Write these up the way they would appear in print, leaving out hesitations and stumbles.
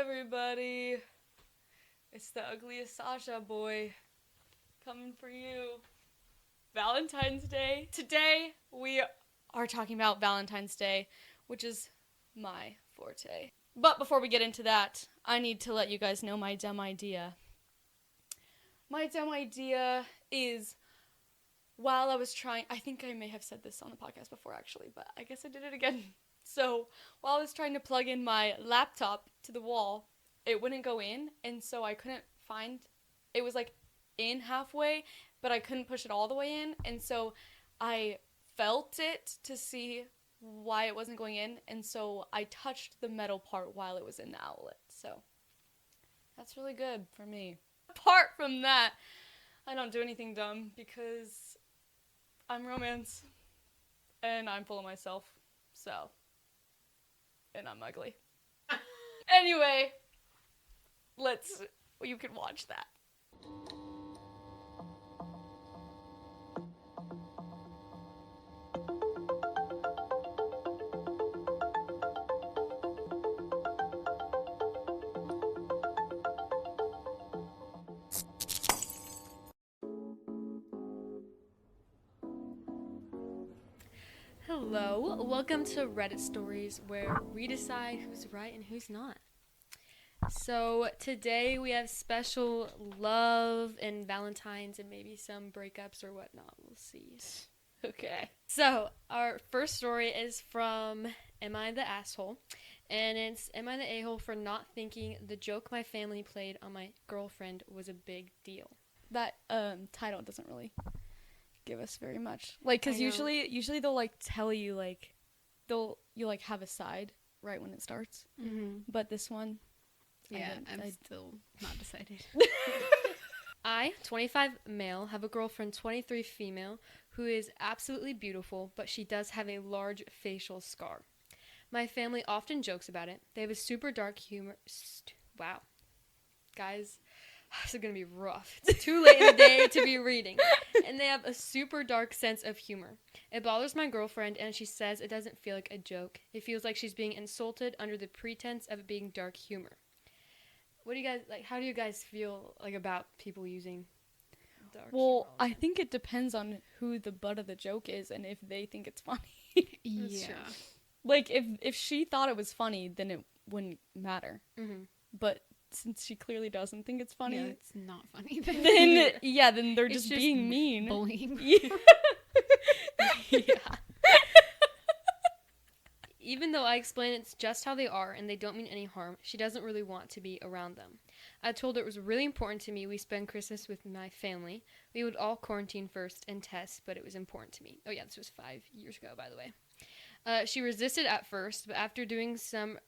everybody. It's the ugliest Sasha boy coming for you. Valentine's Day. Today we are talking about Valentine's Day, which is my forte. But before we get into that, I need to let you guys know my dumb idea. My dumb idea is, while I was trying, I think I may have said this on the podcast before actually, but I guess I did it again. So, while I was trying to plug in my laptop to the wall, it wouldn't go in, and so I couldn't find, it was like in halfway, but I couldn't push it all the way in, and so I felt it to see why it wasn't going in, and so I touched the metal part while it was in the outlet, so that's really good for me. Apart from that, I don't do anything dumb because I'm romance, and I'm full of myself, so, and I'm ugly. Anyway, you can watch that. Hello, welcome to Reddit Stories, where we decide who's right and who's not. So today we have special love and Valentine's and maybe some breakups or whatnot. We'll see. Okay. So our first story is from Am I the Asshole? And it's Am I the A-hole for not thinking the joke my family played on my girlfriend was a big deal? That title doesn't really give us very much. Like, because usually they'll, like, tell you, like, you'll, like, have a side right when it starts. Mm-hmm. But this one... Yeah, I'm still not decided. I, 25 male, have a girlfriend, 23 female, who is absolutely beautiful, but she does have a large facial scar. My family often jokes about it. They have a super dark humor. Wow. Guys, this is going to be rough. It's too late in the day to be reading. And they have a super dark sense of humor. It bothers my girlfriend, and she says it doesn't feel like a joke. It feels like she's being insulted under the pretense of it being dark humor. What do you guys, like, how do you guys feel, like, about people using dark humor? Well, I think it depends on who the butt of the joke is and if they think it's funny. Yeah. True. Like, if she thought it was funny, then it wouldn't matter. Mm-hmm. But since she clearly doesn't think it's funny, Yeah, it's not funny. then they're It's just just being mean. bullying. Yeah. Yeah. Even though I explain it's just how they are and they don't mean any harm, she doesn't really want to be around them. I told her it was really important to me we spend Christmas with my family. We would all quarantine first and test, but it was important to me. Oh yeah, this was 5 years ago, by the way. She resisted at first, but after doing some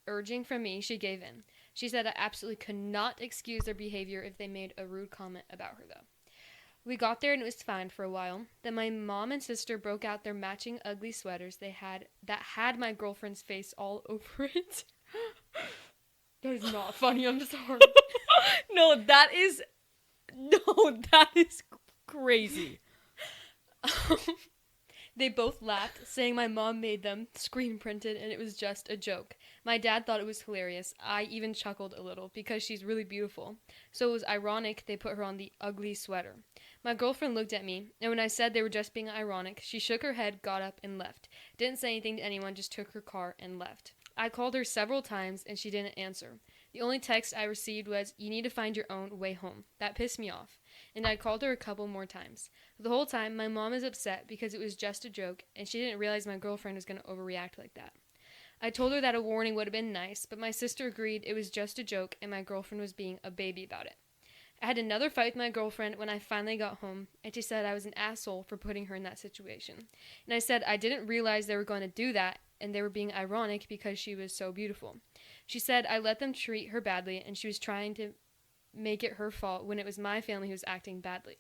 urging from me, she gave in. She said I absolutely could not excuse their behavior if they made a rude comment about her, though. We got there and it was fine for a while. Then my mom and sister broke out their matching ugly sweaters that had my girlfriend's face all over it. That is not funny, I'm sorry. No, that is crazy. They both laughed, saying my mom made them, screen printed, and it was just a joke. My dad thought it was hilarious. I even chuckled a little, because she's really beautiful. So it was ironic they put her on the ugly sweater. My girlfriend looked at me, and when I said they were just being ironic, she shook her head, got up, and left. Didn't say anything to anyone, just took her car and left. I called her several times, and she didn't answer. The only text I received was, "You need to find your own way home." That pissed me off, and I called her a couple more times. The whole time, my mom is upset because it was just a joke, and she didn't realize my girlfriend was going to overreact like that. I told her that a warning would have been nice, but my sister agreed it was just a joke, and my girlfriend was being a baby about it. I had another fight with my girlfriend when I finally got home, and she said I was an asshole for putting her in that situation. And I said I didn't realize they were going to do that, and they were being ironic because she was so beautiful. She said I let them treat her badly, and she was trying to make it her fault when it was my family who was acting badly.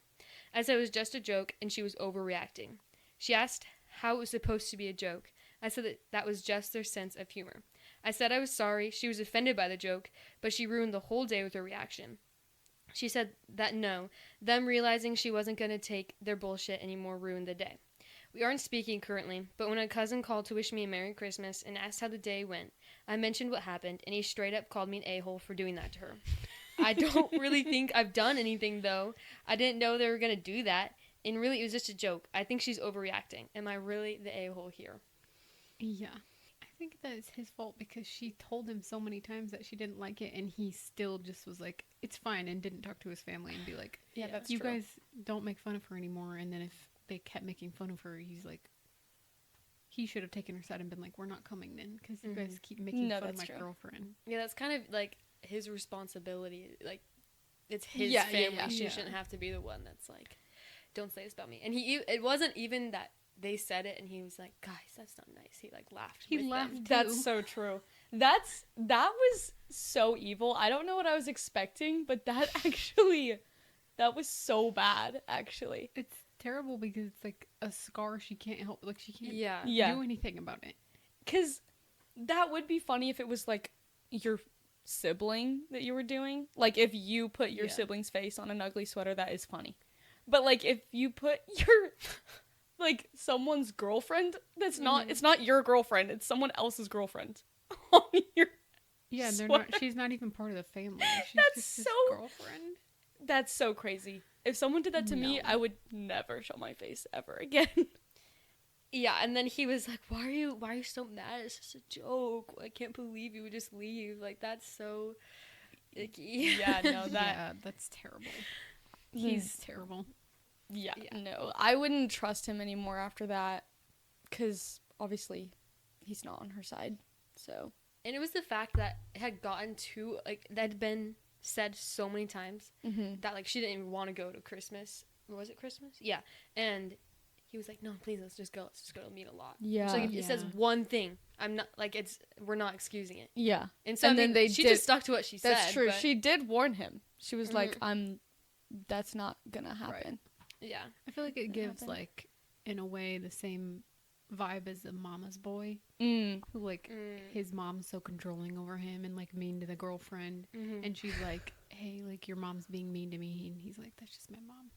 I said it was just a joke, and she was overreacting. She asked how it was supposed to be a joke. I said that was just their sense of humor. I said I was sorry, she was offended by the joke, but she ruined the whole day with her reaction. She said that no, them realizing she wasn't going to take their bullshit anymore ruined the day. We aren't speaking currently, but when a cousin called to wish me a Merry Christmas and asked how the day went, I mentioned what happened, and he straight up called me an a-hole for doing that to her. I don't really think I've done anything, though. I didn't know they were going to do that, and really, it was just a joke. I think she's overreacting. Am I really the a-hole here? Yeah. I think that it's his fault because she told him so many times that she didn't like it, and he still just was like, it's fine, and didn't talk to his family and be like, Yeah, that's you true. guys don't make fun of her anymore. And then if they kept making fun of her, he's like, he should have taken her side and been like, we're not coming then, because you guys keep making fun of my girlfriend. Yeah, that's kind of like his responsibility. Like, it's his Yeah, family. yeah. She Yeah. shouldn't have to be the one that's like, don't say this about me. And it wasn't even that they said it and he was like, guys, that's not nice. He like laughed. He with laughed them. too. That's so true. That was so evil. I don't know what I was expecting, but that was so bad, actually. It's terrible because it's like a scar she can't help. Like, she can't Yeah. Yeah. do anything about it. Because that would be funny if it was, like, your sibling that you were doing. Like, if you put your Yeah. sibling's face on an ugly sweater, that is funny. But, like, if you put your, like, someone's girlfriend, that's not, it's not your girlfriend, it's someone else's girlfriend on your Yeah, they're sweater. not. She's not even part of the family. She's That's just his so- girlfriend. That's so crazy. If someone did that to me, No. I would never show my face ever again. Yeah, and then he was like, why are you so mad? It's just a joke. I can't believe you would just leave. Like, that's so icky. Yeah, no, that, Yeah, that's terrible. He's terrible. yeah, Yeah. no. I wouldn't trust him anymore after that, because obviously he's not on her side, so. And it was the fact that it had gotten to, like, that had been said so many times Mm-hmm. that, like, she didn't even want to go to Christmas. Was it Christmas? Yeah. And he was like, no, please, let's just go to meet a lot. Yeah. So, like, if it says Yeah. one thing, I'm not, like, we're not excusing it. Yeah. And so, And I then mean, they she did- just stuck to what she said. That's true. but- She did warn him. She was like, Mhm. that's not gonna happen. yeah. I feel like it That gives, happened. like, in a way, the same vibe as the mama's boy. Mm. Who, like, his mom's so controlling over him and, like, mean to the girlfriend. Mhm. And she's like, hey, like, your mom's being mean to me. And he's like, that's just my mom.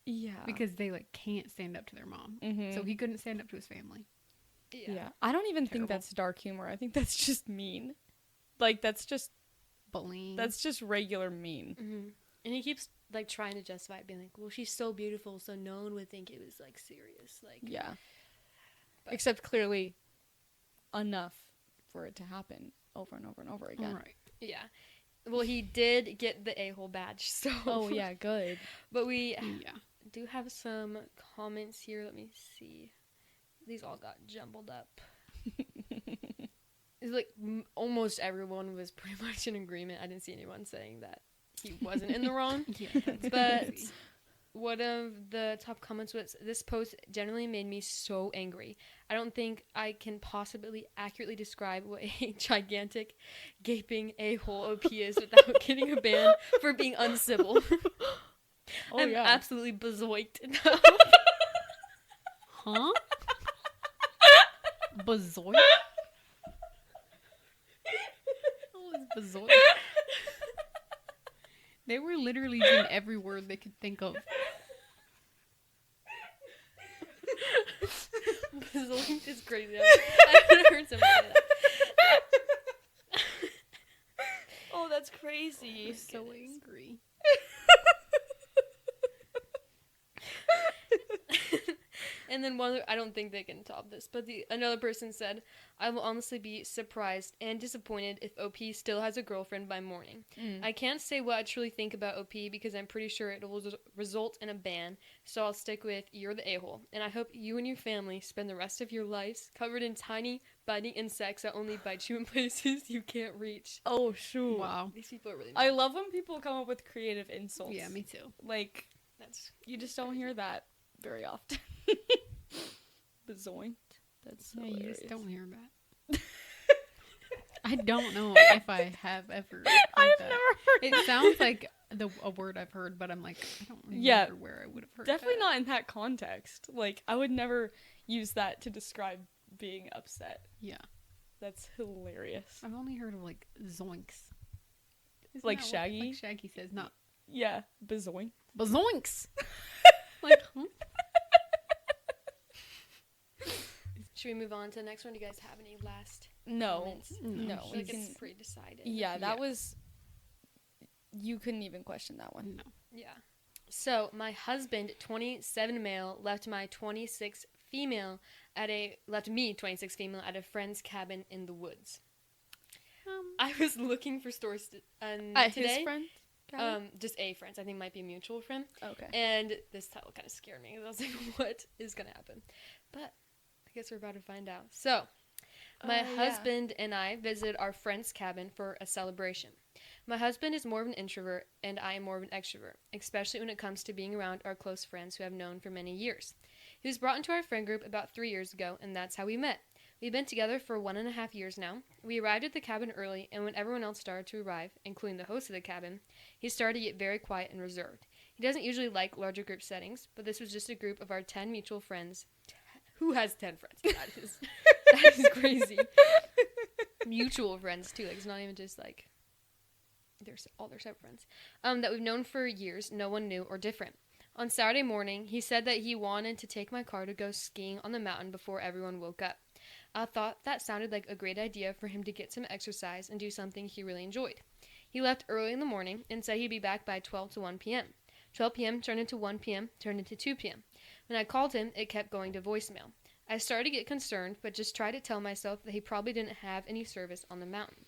Yeah. Because they, like, can't stand up to their mom. Mhm. So he couldn't stand up to his family. Yeah. I don't even think Terrible. that's dark humor. I think that's just mean. Like, that's just Bullying. regular mean. Mm-hmm. And he keeps, like, trying to justify it, being like, well, she's so beautiful, so no one would think it was, like, serious. Like, Yeah. But- Except clearly enough for it to happen over and over and over again. Right. yeah. Well, he did get the a-hole badge, so. Oh, yeah, good. But we Yeah. do have some comments here. Let me see. These all got jumbled up. It's like almost everyone was pretty much in agreement. I didn't see anyone saying that he wasn't in the wrong. Yeah, that's But crazy. one of the top comments was, this post generally made me so angry. I don't think I can possibly accurately describe what a gigantic, gaping a-hole OP is without getting a ban for being uncivil. Oh, I'm yeah. absolutely bezoinked. Huh? Bazoy? What was bazoy? They were literally using every word they could think of. Bezoinked is crazy. I haven't heard someone say that. Oh, that's crazy. I'm so angry. And then one, I don't think they can top this, but another person said, I will honestly be surprised and disappointed if OP still has a girlfriend by morning. Mm. I can't say what I truly think about OP because I'm pretty sure it will result in a ban, so I'll stick with you're the a-hole. And I hope you and your family spend the rest of your lives covered in tiny, biting insects that only bite you in places you can't reach. Oh, shoot. Wow. These people are really I love when people come up with creative insults. Yeah, me too. Like, That's you just don't hear that very often. Bezoinked. That's Yeah, hilarious. you just don't hear that. I don't know if I have ever heard I've that. never heard It sounds like a word I've heard, but I'm like, I don't remember Yeah. where I would have heard Definitely that. not in that context. Like, I would never use that to describe being upset. Yeah. That's hilarious. I've only heard of, like, zoinks. Isn't Like that what, Shaggy? like Shaggy says, not Yeah, bezoinked. bazoinks. Like, huh? Should we move on to the next one? Do you guys have any last No. Like it's pre-decided. Yeah, that was... You couldn't even question that one. No. Yeah. So, my husband, 27 male, left me 26 female at a friend's cabin in the woods. I was looking for stores at today. His friend? Just a friend. I think it might be a mutual friend. Okay. And this title kind of scared me. I was like, what is going to happen? But I guess we're about to find out. So, my husband and I visited our friend's cabin for a celebration. My husband is more of an introvert, and I am more of an extrovert, especially when it comes to being around our close friends who I've known for many years. He was brought into our friend group about 3 years ago, and that's how we met. We've been together for 1.5 years now. We arrived at the cabin early, and when everyone else started to arrive, including the host of the cabin, he started to get very quiet and reserved. He doesn't usually like larger group settings, but this was just a group of our 10 mutual friends. Who has 10 friends? That is crazy. Mutual friends, too. Like, it's not even just, like, all their separate friends. That we've known for years, no one new or different. On Saturday morning, he said that he wanted to take my car to go skiing on the mountain before everyone woke up. I thought that sounded like a great idea for him to get some exercise and do something he really enjoyed. He left early in the morning and said he'd be back by 12 to 1 p.m. 12 p.m. turned into 1 p.m., turned into 2 p.m. When I called him, it kept going to voicemail. I started to get concerned, but just tried to tell myself that he probably didn't have any service on the mountain.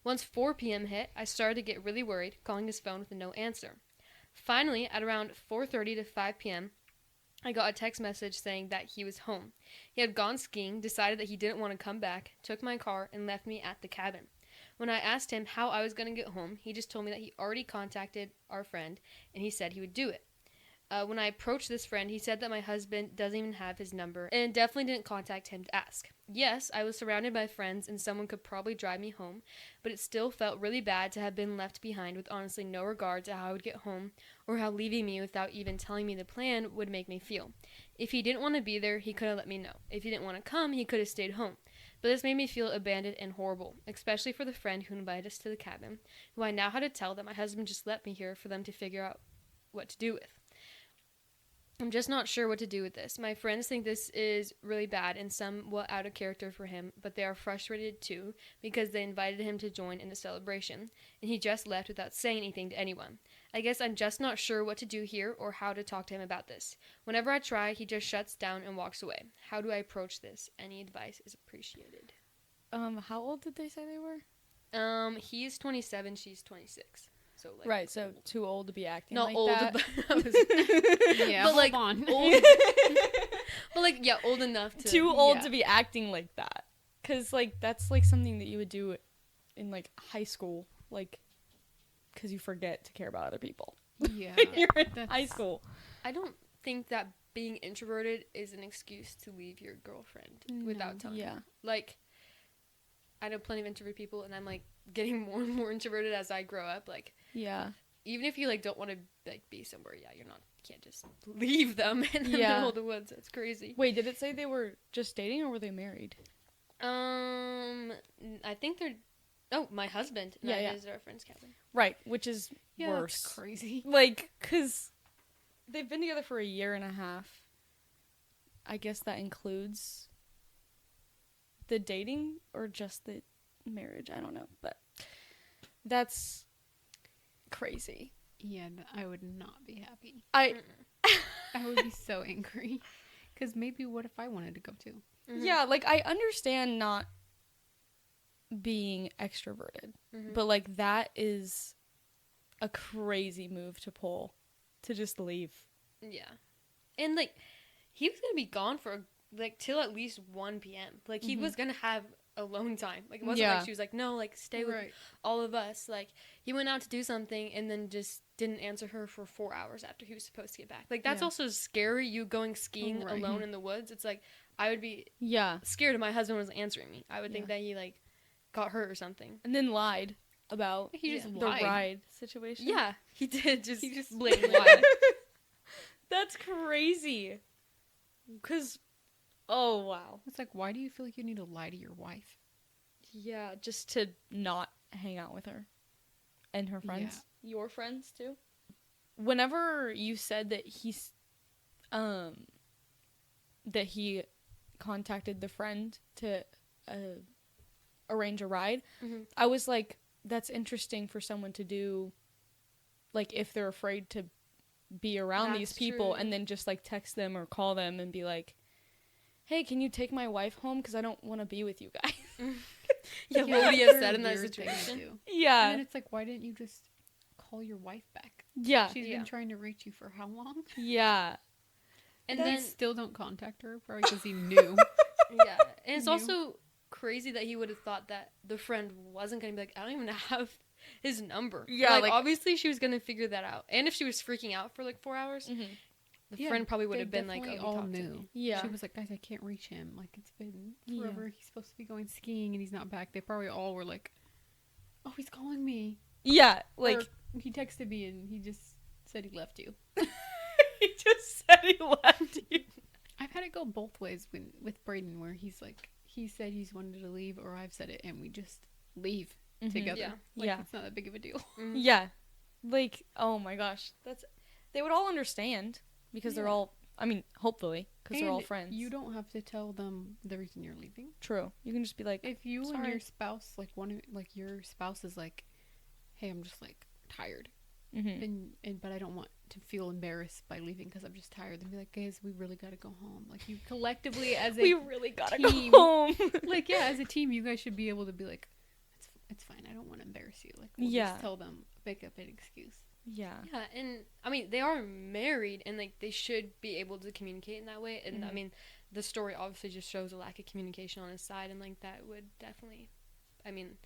Once 4 p.m. hit, I started to get really worried, calling his phone with no answer. Finally, at around 4:30 to 5 p.m., I got a text message saying that he was home. He had gone skiing, decided that he didn't want to come back, took my car, and left me at the cabin. When I asked him how I was going to get home, he just told me that he already contacted our friend, and he said he would do it. When I approached this friend, he said that my husband doesn't even have his number and definitely didn't contact him to ask. Yes, I was surrounded by friends and someone could probably drive me home, but it still felt really bad to have been left behind with honestly no regard to how I would get home or how leaving me without even telling me the plan would make me feel. If he didn't want to be there, he could have let me know. If he didn't want to come, he could have stayed home. But this made me feel abandoned and horrible, especially for the friend who invited us to the cabin, who I now had to tell that my husband just left me here for them to figure out what to do with. I'm just not sure what to do with this. My friends think this is really bad and somewhat out of character for him, but they are frustrated too because they invited him to join in the celebration, and he just left without saying anything to anyone. I guess I'm just not sure what to do here or how to talk to him about this. Whenever I try, he just shuts down and walks away. How do I approach this? Any advice is appreciated. How old did they say they were? He's 27, she's 26. So like, right, so too old to be acting not like old, that. But yeah, but like on. old, but like yeah, old enough to too old to be acting like that. 'Cause like that's like something that you would do in like high school, like 'cause you forget to care about other people. Yeah, You're in high school. I don't think that being introverted is an excuse to leave your girlfriend without telling her. Like, I know plenty of introvert people, and I'm like getting more and more introverted as I grow up. Like, even if you like don't want to like be somewhere, you can't just leave them in the middle of the woods. That's crazy. Wait, did it say they were just dating or were they married? I think they're. Oh, my husband. And I visited our friend's cabin. Right, which is worse. That's crazy. Like, 'cause they've been together for 1.5 years. I guess that includes the dating or just the marriage. I don't know, but that's crazy. Yeah, I would not be happy. I would be so angry. Because maybe what if I wanted to go too? Mm-hmm. Yeah, like I understand not being extroverted, but like that is a crazy move to pull, to just leave. Yeah, and like he was gonna be gone for like till at least 1 p.m. Like he was gonna have alone time. Like it wasn't like she was like, no, like stay with all of us. Like he went out to do something and then just didn't answer her for 4 hours after he was supposed to get back. Like that's also scary. You going skiing alone in the woods. It's like I would be scared if my husband wasn't answering me. I would think that he like got hurt or something. And then lied about the ride situation. Yeah, he did. He just blatantly lied. That's crazy. 'Cause, oh wow. It's like, why do you feel like you need to lie to your wife? Yeah, just to not hang out with her and her friends. Yeah. Your friends too. Whenever you said that that he contacted the friend to arrange a ride. Mm-hmm. I was like, that's interesting for someone to do, like, if they're afraid to be around these people, true. and then just, like, text them or call them and be like, hey, can you take my wife home? Because I don't want to be with you guys. Yeah, what would you have said in that situation? Yeah. And then it's like, why didn't you just call your wife back? Yeah. She's been trying to reach you for how long? Yeah. And then still don't contact her, probably because he knew. Yeah. And it's also crazy that he would have thought that the friend wasn't going to be like, I don't even have his number. Yeah. Like obviously she was going to figure that out. And if she was freaking out for like 4 hours, the friend probably would have been like, oh, all knew. Yeah. She was like, guys, I can't reach him. Like, it's been forever. He's supposed to be going skiing and he's not back. They probably all were like, oh, he's calling me. Yeah. Like, or he texted me and he just said he left you. he just said he left you. I've had it go both ways with Brayden, where he's like, he said he's wanted to leave, or I've said it and we just leave together. Yeah. Like, it's not that big of a deal. Yeah. Like, oh my gosh. They would all understand. Because they're all, I mean, hopefully, because they're all friends. You don't have to tell them the reason you're leaving. True. You can just be like, if you sorry. and your spouse, like your spouse is like, hey, I'm just like tired, but I don't want to feel embarrassed by leaving because I'm just tired. Then be like, guys, we really gotta go home. Like, you collectively as a we really gotta team, go home. like, yeah, as a team, you guys should be able to be like, it's fine. I don't want to embarrass you. Like, we'll just tell them, make up an excuse. Yeah. Yeah, and I mean they are married, and like they should be able to communicate in that way. And I mean, the story obviously just shows a lack of communication on his side, and like that would definitely, I mean,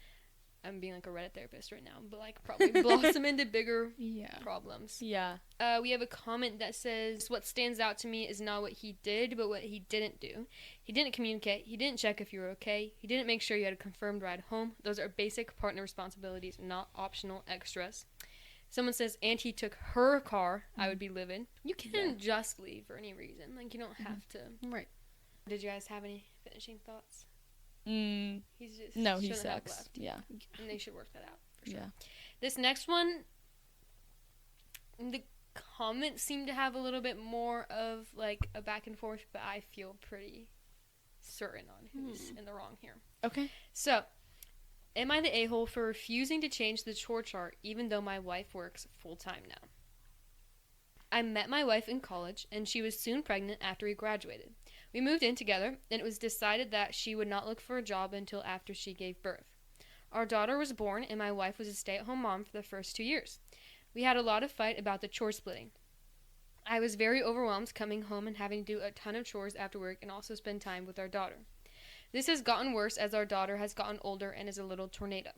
I'm being like a Reddit therapist right now, but like probably blossom into bigger problems. Yeah. We have a comment that says, what stands out to me is not what he did, but what he didn't do. He didn't communicate. He didn't check if you were okay. He didn't make sure you had a confirmed ride home. Those are basic partner responsibilities, not optional extras. Someone says, and he took her car, I would be livid. You can just leave for any reason. Like, you don't have to. Right. Did you guys have any finishing thoughts? He's just no, he shouldn't have sucks. left. Yeah. And they should work that out, for sure. Yeah. This next one, the comments seem to have a little bit more of, like, a back and forth, but I feel pretty certain on who's in the wrong here. Okay. So, am I the a-hole for refusing to change the chore chart even though my wife works full-time now? I met my wife in college, and she was soon pregnant after we graduated. We moved in together, and it was decided that she would not look for a job until after she gave birth. Our daughter was born, and my wife was a stay-at-home mom for the first 2 years. We had a lot of fight about the chore splitting. I was very overwhelmed coming home and having to do a ton of chores after work and also spend time with our daughter. This has gotten worse as our daughter has gotten older and is a little tornado.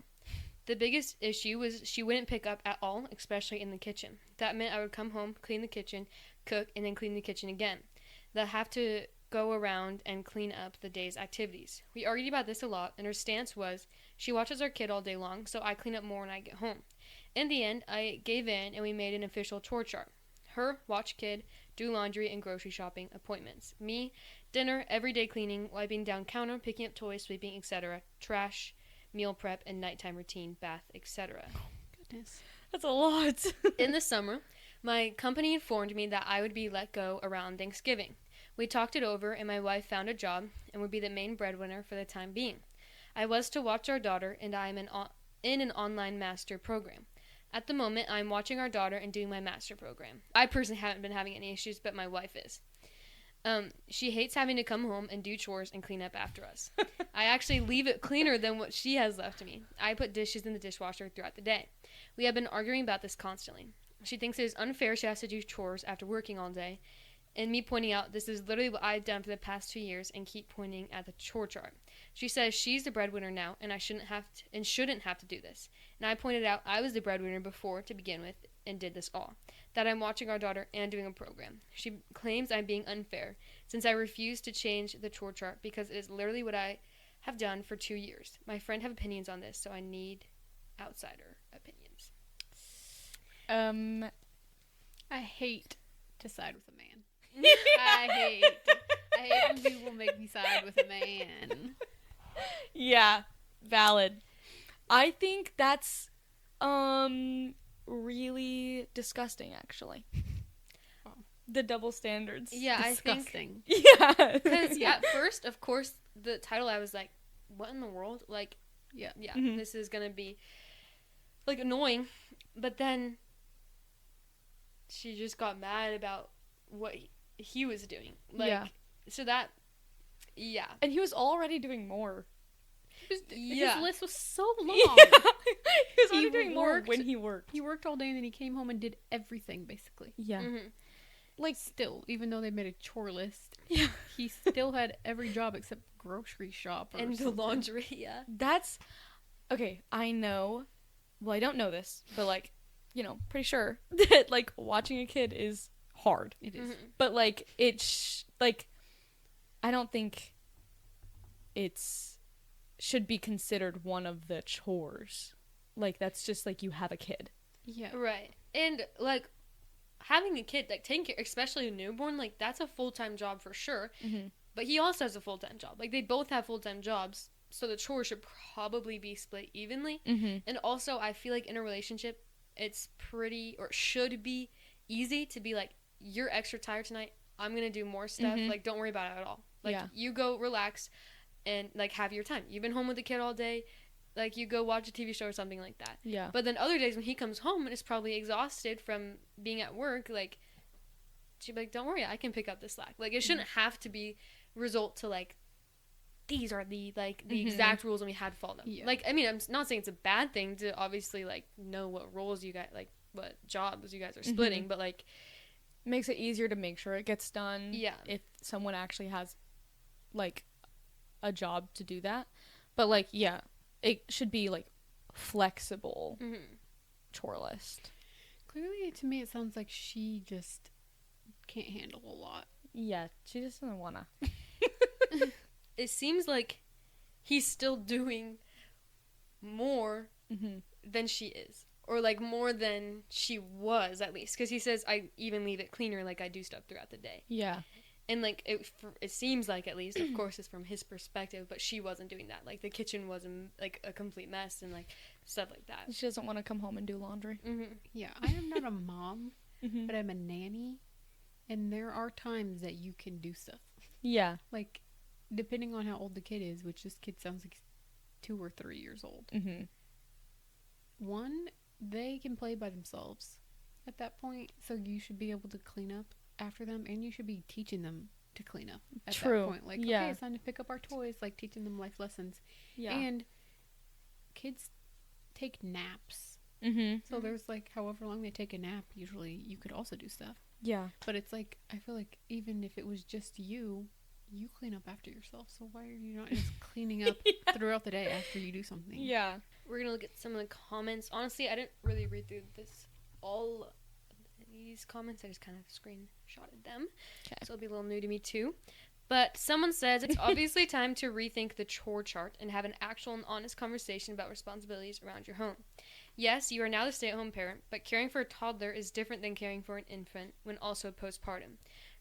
The biggest issue was she wouldn't pick up at all, especially in the kitchen. That meant I would come home, clean the kitchen, cook, and then clean the kitchen again. They'll have to go around and clean up the day's activities. We argued about this a lot, and her stance was, she watches our kid all day long, so I clean up more when I get home. In the end, I gave in, and we made an official chore chart. Her, watch kid, do laundry and grocery shopping appointments. Me, dinner, everyday cleaning, wiping down counter, picking up toys, sweeping, etc. Trash, meal prep, and nighttime routine, bath, etc. Oh, goodness. That's a lot. In the summer, my company informed me that I would be let go around Thanksgiving. We talked it over, and my wife found a job and would be the main breadwinner for the time being. I was to watch our daughter, and I am in an online master program. At the moment, I'm watching our daughter and doing my master program. I personally haven't been having any issues, but my wife is. She hates having to come home and do chores and clean up after us. I actually leave it cleaner than what she has left to me. I put dishes in the dishwasher throughout the day. We have been arguing about this constantly. She thinks it is unfair she has to do chores after working all day, and me pointing out this is literally what I've done for the past 2 years and keep pointing at the chore chart. She says she's the breadwinner now and I shouldn't have to do this. And I pointed out I was the breadwinner before to begin with and did this all. That I'm watching our daughter and doing a program. She claims I'm being unfair since I refuse to change the chore chart because it is literally what I have done for 2 years. My friend have opinions on this, so I need outsider opinions. I hate to side with a man. I hate when people make me side with a man. Yeah, valid. I think that's really disgusting, actually. Oh. The double standards. Yeah, Disgusting. Yeah. Because at first, of course, the title I was like, what in the world? Like, Yeah. This is gonna be like annoying. But then she just got mad about what he was doing. Like, Yeah. so that, yeah. And he was already doing more. His Yeah. list was so long. He was already He doing more worked- when he worked. He worked all day and then he came home and did everything, basically. Yeah. Mm-hmm. Like, still, even though they made a chore list, Yeah. he still had every job except grocery shop or And the something. laundry, yeah. That's okay. I know. Well, I don't know this, but like, you know, pretty sure that like watching a kid is hard. It is. Mhm. But like like, I don't think it's should be considered one of the chores. Like that's just like you have a kid. Yeah. Right. And, like, having a kid, like, taking care, especially a newborn, like, that's a full-time job for sure. Mm-hmm. But he also has a full-time job. Like, they both have full-time jobs, so the chores should probably be split evenly. Mm-hmm. And also, I feel like in a relationship, it's pretty, or should be, easy to be like, you're extra tired tonight, I'm gonna do more stuff. Mhm. Like, don't worry about it at all. Like, Yeah. you go relax and, like, have your time. You've been home with the kid all day. Like, you go watch a TV show or something like that. Yeah. But then other days when he comes home and is probably exhausted from being at work, like, she'd be like, don't worry, I can pick up the slack. Like, it shouldn't have to be result to, like, these are the, like, the Mhm. exact rules and we had to follow them. Yeah. Like, I mean, I'm not saying it's a bad thing to obviously, like, know what roles you guys, like, what jobs you guys are splitting, but, like, Makes it easier to make sure it gets done. Yeah. If someone actually has like a job to do that. But like, yeah, it should be like flexible mhm. chore list. Clearly, to me, it sounds like she just can't handle a lot. Yeah, she just doesn't wanna. It seems like he's still doing more Mm-hmm. than she is, or like more than she was, at least, because he says I even leave it cleaner, like I do stuff throughout the day. Yeah. And like it seems like, at least, of course it's from his perspective, but she wasn't doing that. Like the kitchen was like a complete mess and like stuff like that. She doesn't want to come home and do laundry. Mm-hmm. Yeah, I am not a mom, Mm-hmm. but I'm a nanny, and there are times that you can do stuff. Yeah. Like, depending on how old the kid is, which this kid sounds like 2 or 3 years old. Mm-hmm. One, they can play by themselves at that point, so you should be able to clean up after them, and you should be teaching them to clean up at True. that point. Like, Yeah. okay, it's time to pick up our toys, like teaching them life lessons. Yeah. And kids take naps. Mm-hmm. So there's like however long they take a nap, usually you could also do stuff. Yeah. But it's like, I feel like even if it was just you clean up after yourself. So why are you not just cleaning up throughout the day after you do something? Yeah. We're gonna look at some of the comments. Honestly, I didn't really read through all of these comments. I just kind of screenshotted them. Okay. So it'll be a little new to me too. But someone says it's obviously time to rethink the chore chart and have an actual and honest conversation about responsibilities around your home. Yes, you are now the stay-at-home parent, but caring for a toddler is different than caring for an infant when also postpartum.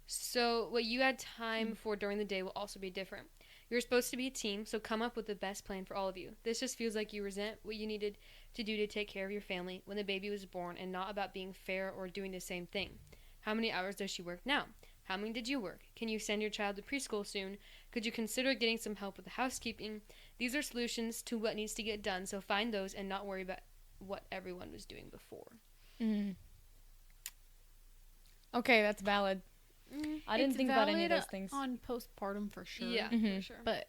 So what you had time for during the day will also be different. You're supposed to be a team, so come up with the best plan for all of you. This just feels like you resent what you needed to do to take care of your family when the baby was born, and not about being fair or doing the same thing. How many hours does she work now? How many did you work? Can you send your child to preschool soon? Could you consider getting some help with the housekeeping? These are solutions to what needs to get done, so find those and not worry about what everyone was doing before. Mm-hmm. Okay, that's valid. I didn't It's think about any of valid those things. on postpartum for sure. Yeah, Mhm. for sure. But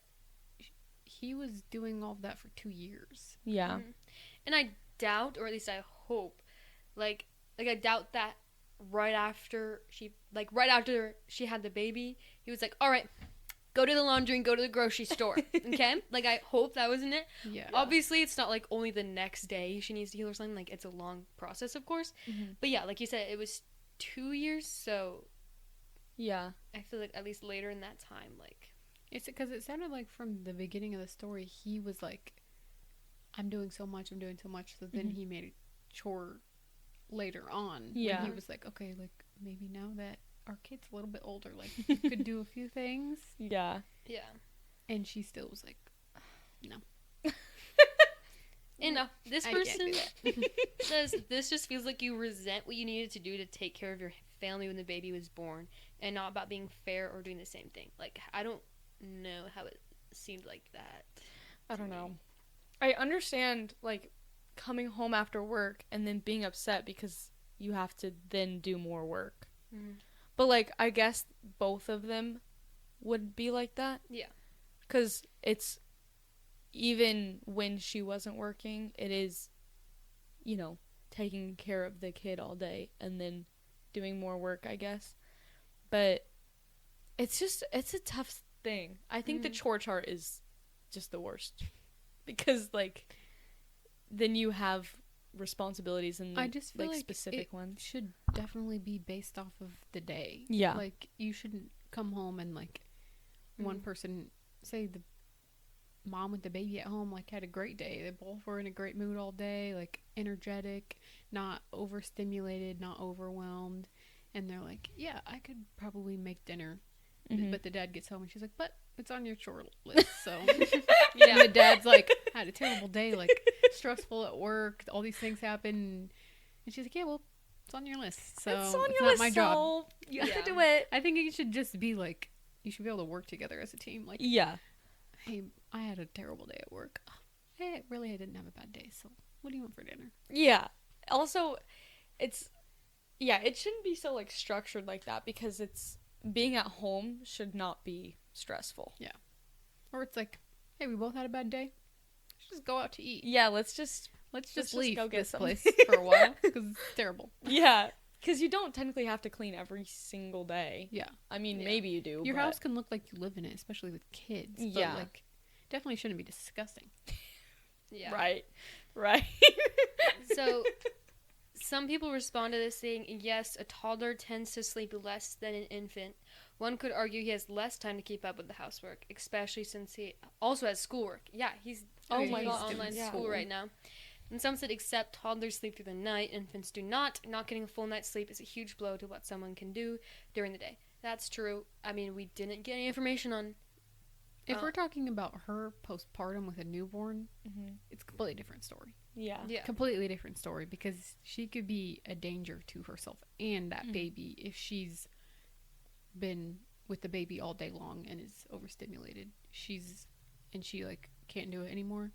he was doing all of that for 2 years. Yeah. And I doubt, or at least I hope, like I doubt that right after she had the baby, he was like, all right, go to the laundry and go to the grocery store. Okay? Like, I hope that wasn't it. Yeah. Obviously, it's not like only the next day she needs to heal or something. Like, it's a long process, of course. Mm-hmm. But yeah, like you said, it was 2 years, so Yeah. I feel like at least later in that time, like, It's because it sounded like from the beginning of the story, he was like, I'm doing so much. So then Mhm. he made a chore later on. Yeah. When he was like, okay, like, maybe now that our kid's a little bit older, like, you could do a few things. Yeah. yeah. And she still was like, And this I can't person do that. says this just feels like you resent what you needed to do to take care of your family when the baby was born, and not about being fair or doing the same thing. Like, I don't know how it seemed like that. I don't know. I understand, like, coming home after work and then being upset because you have to then do more work. Mm. But, like, I guess both of them would be like that. Yeah. Because it's, even when she wasn't working, it is, you know, taking care of the kid all day and then doing more work, I guess. But it's a tough thing. I think the chore chart is just the worst. Because, like, then you have responsibilities and, I just feel like specific it ones. should definitely be based off of the day. Yeah. Like, you shouldn't come home and, like, one person, say the mom with the baby at home, like, had a great day. They both were in a great mood all day, like, energetic, not overstimulated, not overwhelmed. And they're like, yeah, I could probably make dinner. But the dad gets home and she's like, but it's on your chore list, so. Yeah. And the dad's like, had a terrible day, like, stressful at work, all these things happen. And she's like, yeah, well, it's on your list, so It's on it's your not list, my job. so you have Yeah. to do it. I think it should just be like, you should be able to work together as a team. Like, Yeah. hey, I had a terrible day at work. Hey, really, I didn't have a bad day, so what do you want for dinner? Yeah. Also, it shouldn't be so, like, structured like that, because it's, being at home should not be stressful. Or it's like, hey, we both had a bad day. Let's just go out to eat. Yeah, let's just Leave go get this something. place for a while because it's terrible. Yeah, because you don't technically have to clean every single day. Yeah. I mean, Yeah. maybe you do. Your but... house can look like you live in it, especially with kids. But, Yeah. like, definitely shouldn't be disgusting. Yeah. Right. So, some people respond to this saying, yes, a toddler tends to sleep less than an infant. One could argue he has less time to keep up with the housework, especially since he also has schoolwork. Yeah, he's Oh my doing God. online Yeah. school right now. And some said, except toddlers sleep through the night, infants do not. Not getting a full night's sleep is a huge blow to what someone can do during the day. That's true. I mean, we didn't get any information on... If we're talking about her postpartum with a newborn, it's a completely different story. Yeah. Yeah. Completely different story, because she could be a danger to herself and that baby if she's been with the baby all day long and is overstimulated. She like can't do it anymore.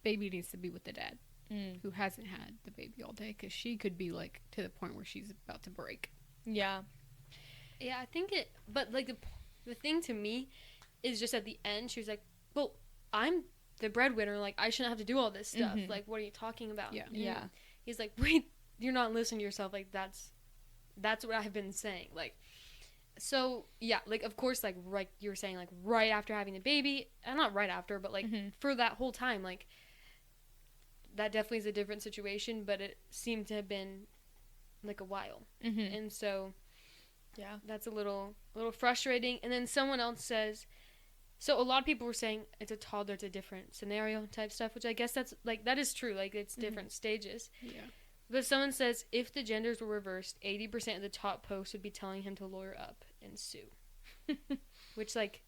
Baby needs to be with the dad who hasn't had the baby all day, because she could be like to the point where she's about to break. Yeah. Yeah, I think it... But, like, the thing to me is just at the end, she was like, well, I'm the breadwinner. Like, I shouldn't have to do all this stuff. Like, what are you talking about? Yeah. And Yeah. he's like, wait, you're not listening to yourself. Like, that's what I've been saying. Like, so, yeah, like, of course, like you were saying, like, right after having the baby, and not right after, but, like, for that whole time, like, that definitely is a different situation, but it seemed to have been, like, a while. And so, Yeah. that's a little frustrating. And then someone else says, so a lot of people were saying it's a toddler, it's a different scenario type stuff, which I guess that's, like, that is true. Like, it's different stages. Yeah. But someone says, if the genders were reversed, 80% of the top posts would be telling him to lawyer up and sue. Which, like,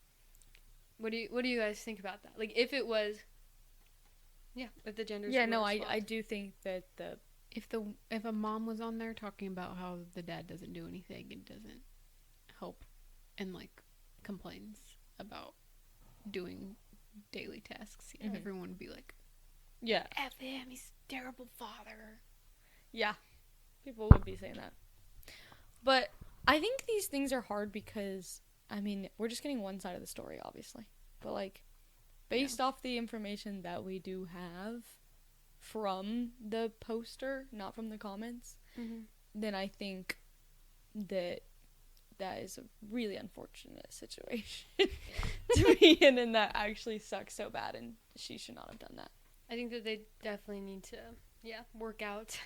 what do you guys think about that? Like, if it was, if the genders Yeah, were no, swapped. I do think that If a mom was on there talking about how the dad doesn't do anything and doesn't help and, like, complains about doing daily tasks, everyone would be like, yeah. F him, he's a terrible father. Yeah. People would be saying that. But I think these things are hard because, I mean, we're just getting one side of the story, obviously. But, like, based off the information that we do have from the poster, not from the comments, then I think that is a really unfortunate situation to be in, and that actually sucks so bad, and she should not have done that. I think that they definitely need to, work out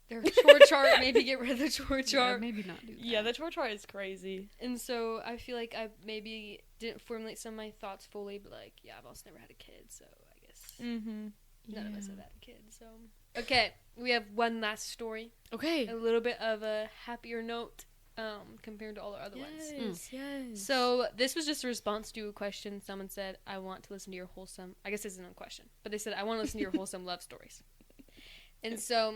their chore chart, maybe get rid of the chore chart. Yeah, maybe not do that. Yeah, the chore chart is crazy. And so I feel like I maybe didn't formulate some of my thoughts fully, but, like, I've also never had a kid, so I guess none of us have had a kid, so. Okay, we have one last story. Okay. A little bit of a happier note compared to all our other ones. Yes. So this was just a response to a question. Someone said, I want to listen to your wholesome, I guess this isn't a question, but they said, I want to listen to your wholesome love stories. And so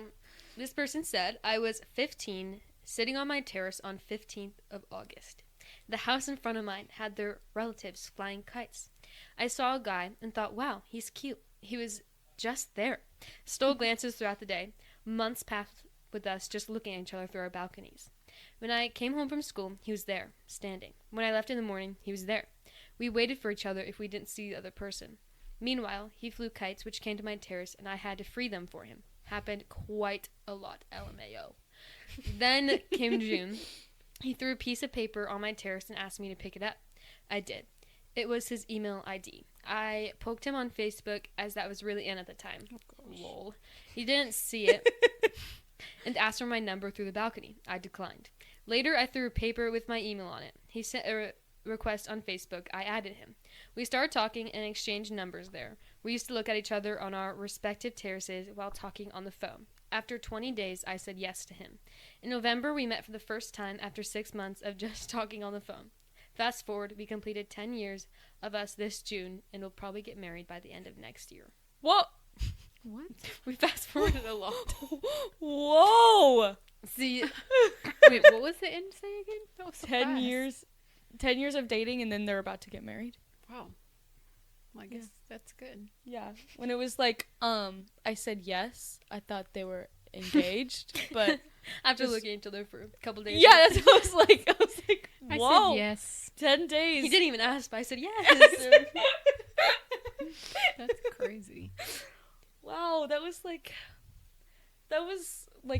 this person said, I was 15, sitting on my terrace on 15th of August. The house in front of mine had their relatives flying kites. I saw a guy and thought, wow, he's cute. He was just there. Stole glances throughout the day. Months passed with us just looking at each other through our balconies. When I came home from school, he was there, standing. When I left in the morning, he was there. We waited for each other if we didn't see the other person. Meanwhile, he flew kites which came to my terrace, and I had to free them for him. Happened quite a lot, LMAO. Then came June. He threw a piece of paper on my terrace and asked me to pick it up. I did. It was his email ID. I poked him on Facebook, as that was really in at the time. Lol. He didn't see it and asked for my number through the balcony. I declined. Later, I threw a paper with my email on it. He sent a request on Facebook. I added him. We started talking and exchanged numbers there. We used to look at each other on our respective terraces while talking on the phone. After 20 days, I said yes to him. In November, we met for the first time after 6 months of just talking on the phone. Fast forward, we completed 10 years of us this June, and we'll probably get married by the end of next year. What? What? We fast forwarded a lot. Whoa! See, Wait, what was the end say again? That was so 10 fast. years. 10 years of dating, and then they're about to get married. Wow. Well, I guess that's good. Yeah. When it was like, I said yes, I thought they were engaged, but after just- looking at each other for a couple days. yeah, that's what I was like. I was like, I whoa, said yes. 10 days. He didn't even ask, but I said yes. That's crazy. Wow, that was like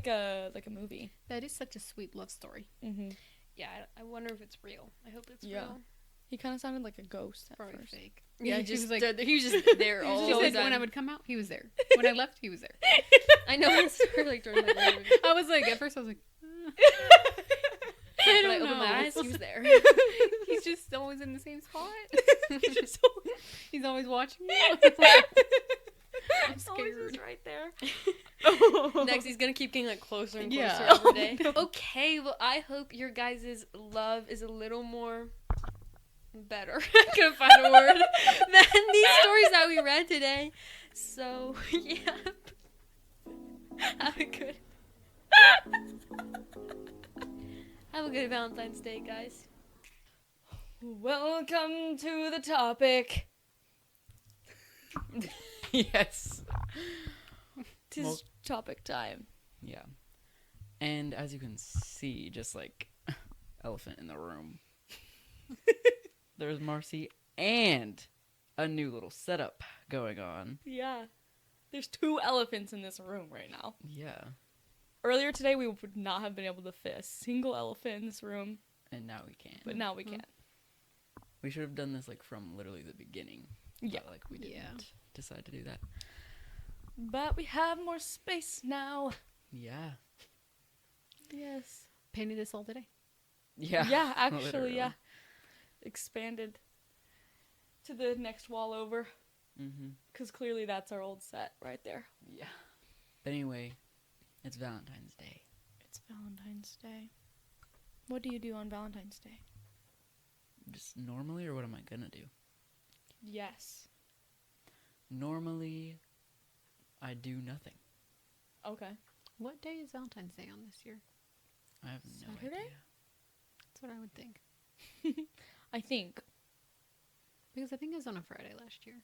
a movie. That is such a sweet love story. Mm-hmm. Yeah, I wonder if it's real. I hope it's Yeah. real. He kind of sounded like a ghost at Probably first. fake. Yeah, he he just was like, he was just there all she the said time. when I would come out, he was there. When I left, he was there. I know it's like during the movie. I was like, at first I was like, I But I don't opened my know. eyes, he was there. He's just always in the same spot. He just He's always watching me. I'm always scared. is right there. Next, he's gonna keep getting like closer and closer Yeah. every day. Okay, well, I hope your guys' love is a little more better. I couldn't find a word than these stories that we read today. So, yeah. Have a good. Have a good Valentine's Day, guys. Welcome to the topic. Yes. Tis Well- topic time. Yeah. And as you can see, just like elephant in the room, there's Marcie and a new little setup going on. Yeah. There's 2 elephants in this room right now. Yeah. Earlier today, we would not have been able to fit a single elephant in this room, And now we can. but now we can. We should have done this like from literally the beginning. Yeah. But, like we didn't Yeah. decide to do that. But we have more space now. Yeah. Yes. Painted this all today. Yeah. Yeah, actually, Literally. yeah. Expanded to the next wall over. Mm-hmm. Because clearly that's our old set right there. Yeah. But anyway, it's Valentine's Day. It's Valentine's Day. What do you do on Valentine's Day? Just normally, or what am I gonna do? Yes. Normally, I do nothing. Okay. What day is Valentine's Day on this year? I have no Saturday? idea. That's what I would think. I think. Because I think it was on a Friday last year.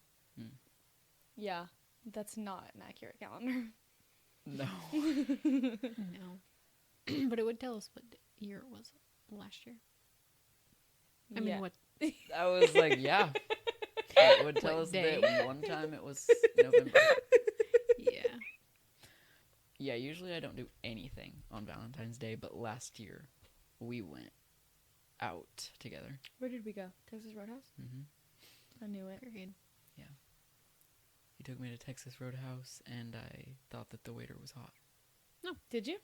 Yeah. That's not an accurate calendar. No. No. But it would tell us what year it was last year. I mean, Yeah. what? I was like, yeah. It would tell What us day? that one time it was November. Yeah. Yeah, usually I don't do anything on Valentine's Day, but last year we went out together. Where did we go? Texas Roadhouse? Mm-hmm. I knew it. Period. He took me to Texas Roadhouse, and I thought that the waiter was hot. Did you?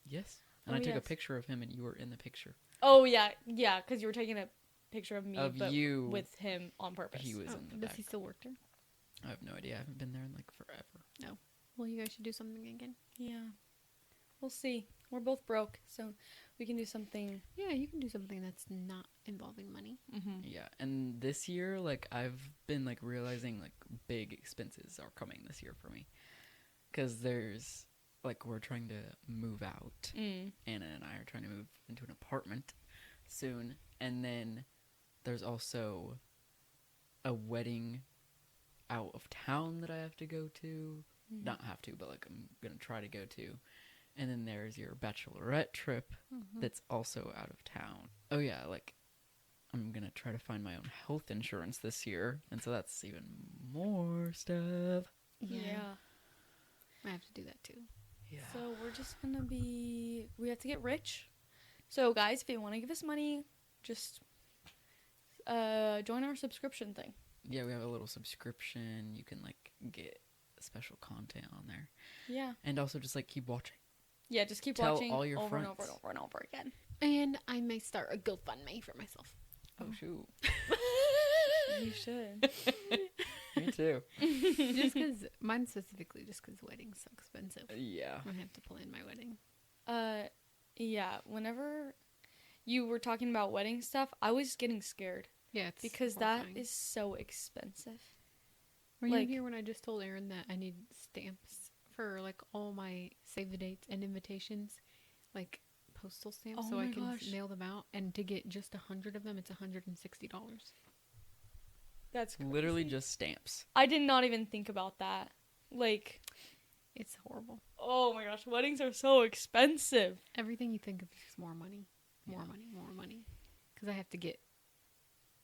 Yes. And Oh, I took a yes. picture of him, and you were in the picture. Oh, yeah. Yeah, because you were taking a picture of me Of but you. with him on purpose. He was Oh, in the does back. he still work there? I have no idea. I haven't been there in like forever. Well, you guys should do something again. Yeah. We'll see. We're both broke, so we can do something. Yeah, you can do something that's not involving money. Mm-hmm. Yeah, and this year, like, I've been, like, realizing, like, big expenses are coming this year for me. Because there's, like, we're trying to move out. Mm. Anna and I are trying to move into an apartment soon. And then there's also a wedding out of town that I have to go to. Not have to, but like I'm gonna try to go to. And then there's your bachelorette trip that's also out of town. Oh yeah, like I'm gonna try to find my own health insurance this year, and so that's even more stuff. Yeah. I have to do that too. Yeah. So we're just gonna we have to get rich. So guys, if you want to give us money, just join our subscription thing. Yeah, we have a little subscription. You can like get special content on there. Yeah. And also just like keep watching. Yeah, just keep Tell watching all your over and friends. over and over and over again. And I may start a GoFundMe for myself. Oh shoot. You should. Me too. Just because, mine specifically, just because weddings so expensive. Yeah. I have to plan my wedding. Yeah, whenever you were talking about wedding stuff, I was getting scared Yeah, it's because horrifying. that is so expensive. Were you like- here when I just told Aaron that I need stamps for like all my save the dates and invitations, like postal stamps, Oh so I my can gosh. mail them out? And to get just 100 of them, it's $160. That's crazy. Literally just stamps. I did not even think about that. Like, It's horrible. oh my gosh, weddings are so expensive. Everything you think of is more money, more Yeah. money, more money. Because I have to get,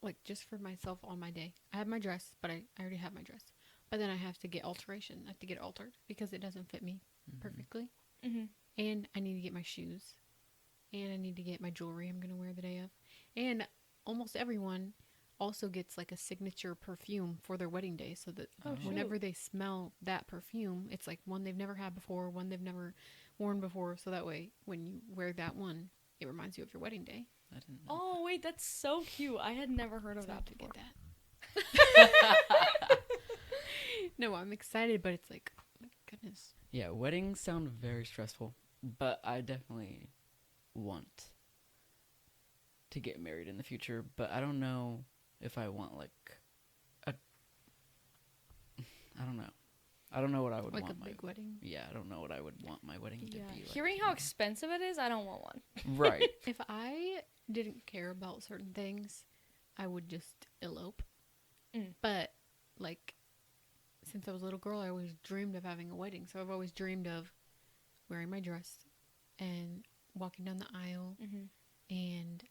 like, just for myself on my day. I have my dress, but I already have my dress. But then I have to get alteration. I have to get it altered because it doesn't fit me perfectly. Mm-hmm. And I need to get my shoes. And I need to get my jewelry I'm going to wear the day of. And almost everyone also gets like a signature perfume for their wedding day, so that Oh, whenever shoot. they smell that perfume, it's like one they've never had before, one they've never worn before. So that way, when you wear that one, it reminds you of your wedding day. I didn't know. Oh, wait, that's so cute. I had never heard of So I that have to before. get that. No, I'm excited, but it's like, oh my goodness. Yeah, weddings sound very stressful, but I definitely want to get married in the future, but I don't know if I want like a I don't know. I don't know what I would Like want a big wedding. Yeah, I don't know what I would want my wedding to Yeah. be like. Hearing how expensive it is, I don't want one. Right. If I didn't care about certain things, I would just elope. Mm. But, like, since I was a little girl, I always dreamed of having a wedding. So I've always dreamed of wearing my dress and walking down the aisle Mm-hmm. and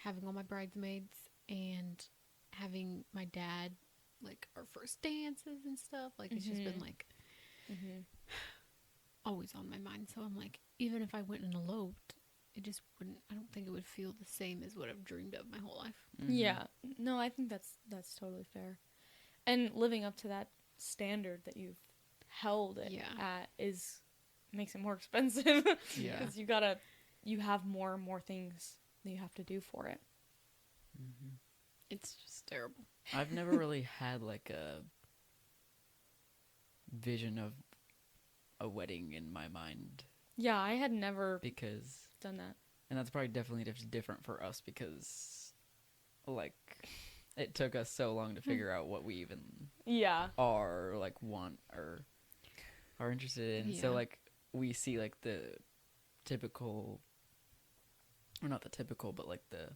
having all my bridesmaids and having my dad, like, our first dances and stuff. Like, it's just been, like, Mm-hmm. always on my mind. So I'm like, even if I went and eloped, it just wouldn't, I don't think it would feel the same as what I've dreamed of my whole life. Mhm. Yeah. No, I think that's totally fair. And living up to that standard that you've held it Yeah. at makes it more expensive. Yeah. Because you have more and more things that you have to do for it. Mhm. It's just terrible. I've never really had like a vision of a wedding in my mind Yeah, I had never because done that. and that's probably definitely different for us because like it took us so long to figure out what we even Yeah. are or like want or are interested in. So Yeah. like we see like the typical or not the typical but like the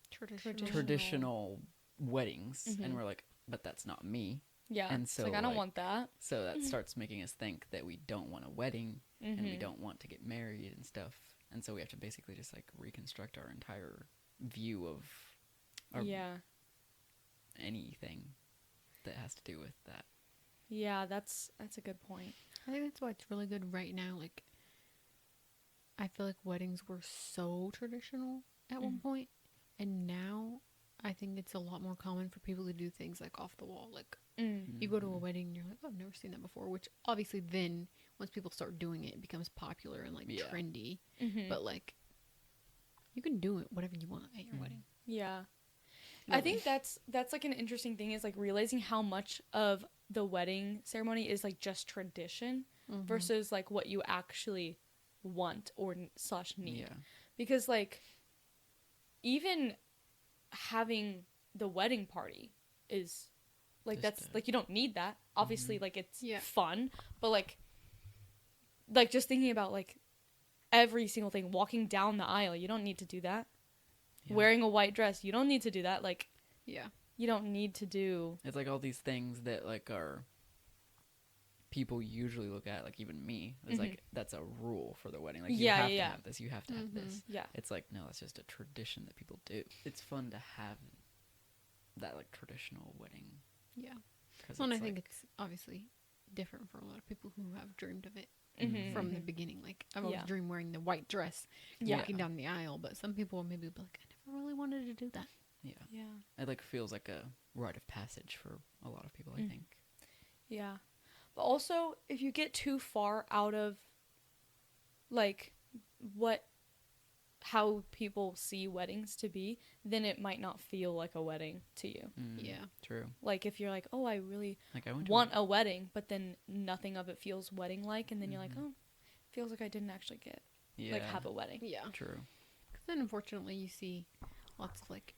traditional weddings Mhm. and we're like but that's not me. Yeah. And It's so, like, I don't like, want that. So that starts making us think that we don't want a wedding and we Mhm. don't want to get married and stuff. And so we have to basically just like reconstruct our entire view of our Yeah. anything that has to do with that. Yeah, that's a good point. I think that's why it's really good right now. Like, I feel like weddings were so traditional at one point, and now I think it's a lot more common for people to do things like off the wall. Like, you go to a wedding and you're like, oh, I've never seen that before. Which obviously then, once people start doing it, it becomes popular and like Yeah. trendy. Mhm. But like, you can do it whatever you want at your wedding. Yeah. I think that's like an interesting thing is like realizing how much of the wedding ceremony is like just tradition versus like what you actually want or / need. Yeah. Because like even having the wedding party is like Just that's like you don't need that. Obviously like it's Yeah. fun, but like just thinking about like every single thing, walking down the aisle, you don't need to do that. Yeah. Wearing a white dress, you don't need to do that. Like Yeah. you don't need to do. It's like all these things that like are people usually look at, like even me, it's like that's a rule for the wedding. Like you have to have this, you have to have this. Yeah. It's like no, it's just a tradition that people do. It's fun to have that like traditional wedding. Yeah. 'Cause Well, and I it's think like- it's obviously different for a lot of people who have dreamed of it Mhm. from the beginning. Like I've always Yeah. dreamed wearing the white dress, Yeah. walking down the aisle, but some people will maybe be like, I never really wanted to do that. yeah, Yeah. it like feels like a rite of passage for a lot of people. I think. Yeah. But also, if you get too far out of, like, how people see weddings to be, then it might not feel like a wedding to you. Yeah. True. Like, if you're like, oh, I really Like I went to want a wedding, but then nothing of it feels wedding-like, and then you're like, Mhm. oh, feels like I didn't actually get, yeah, like, have a wedding. Yeah. true. Because then, unfortunately, you see lots of like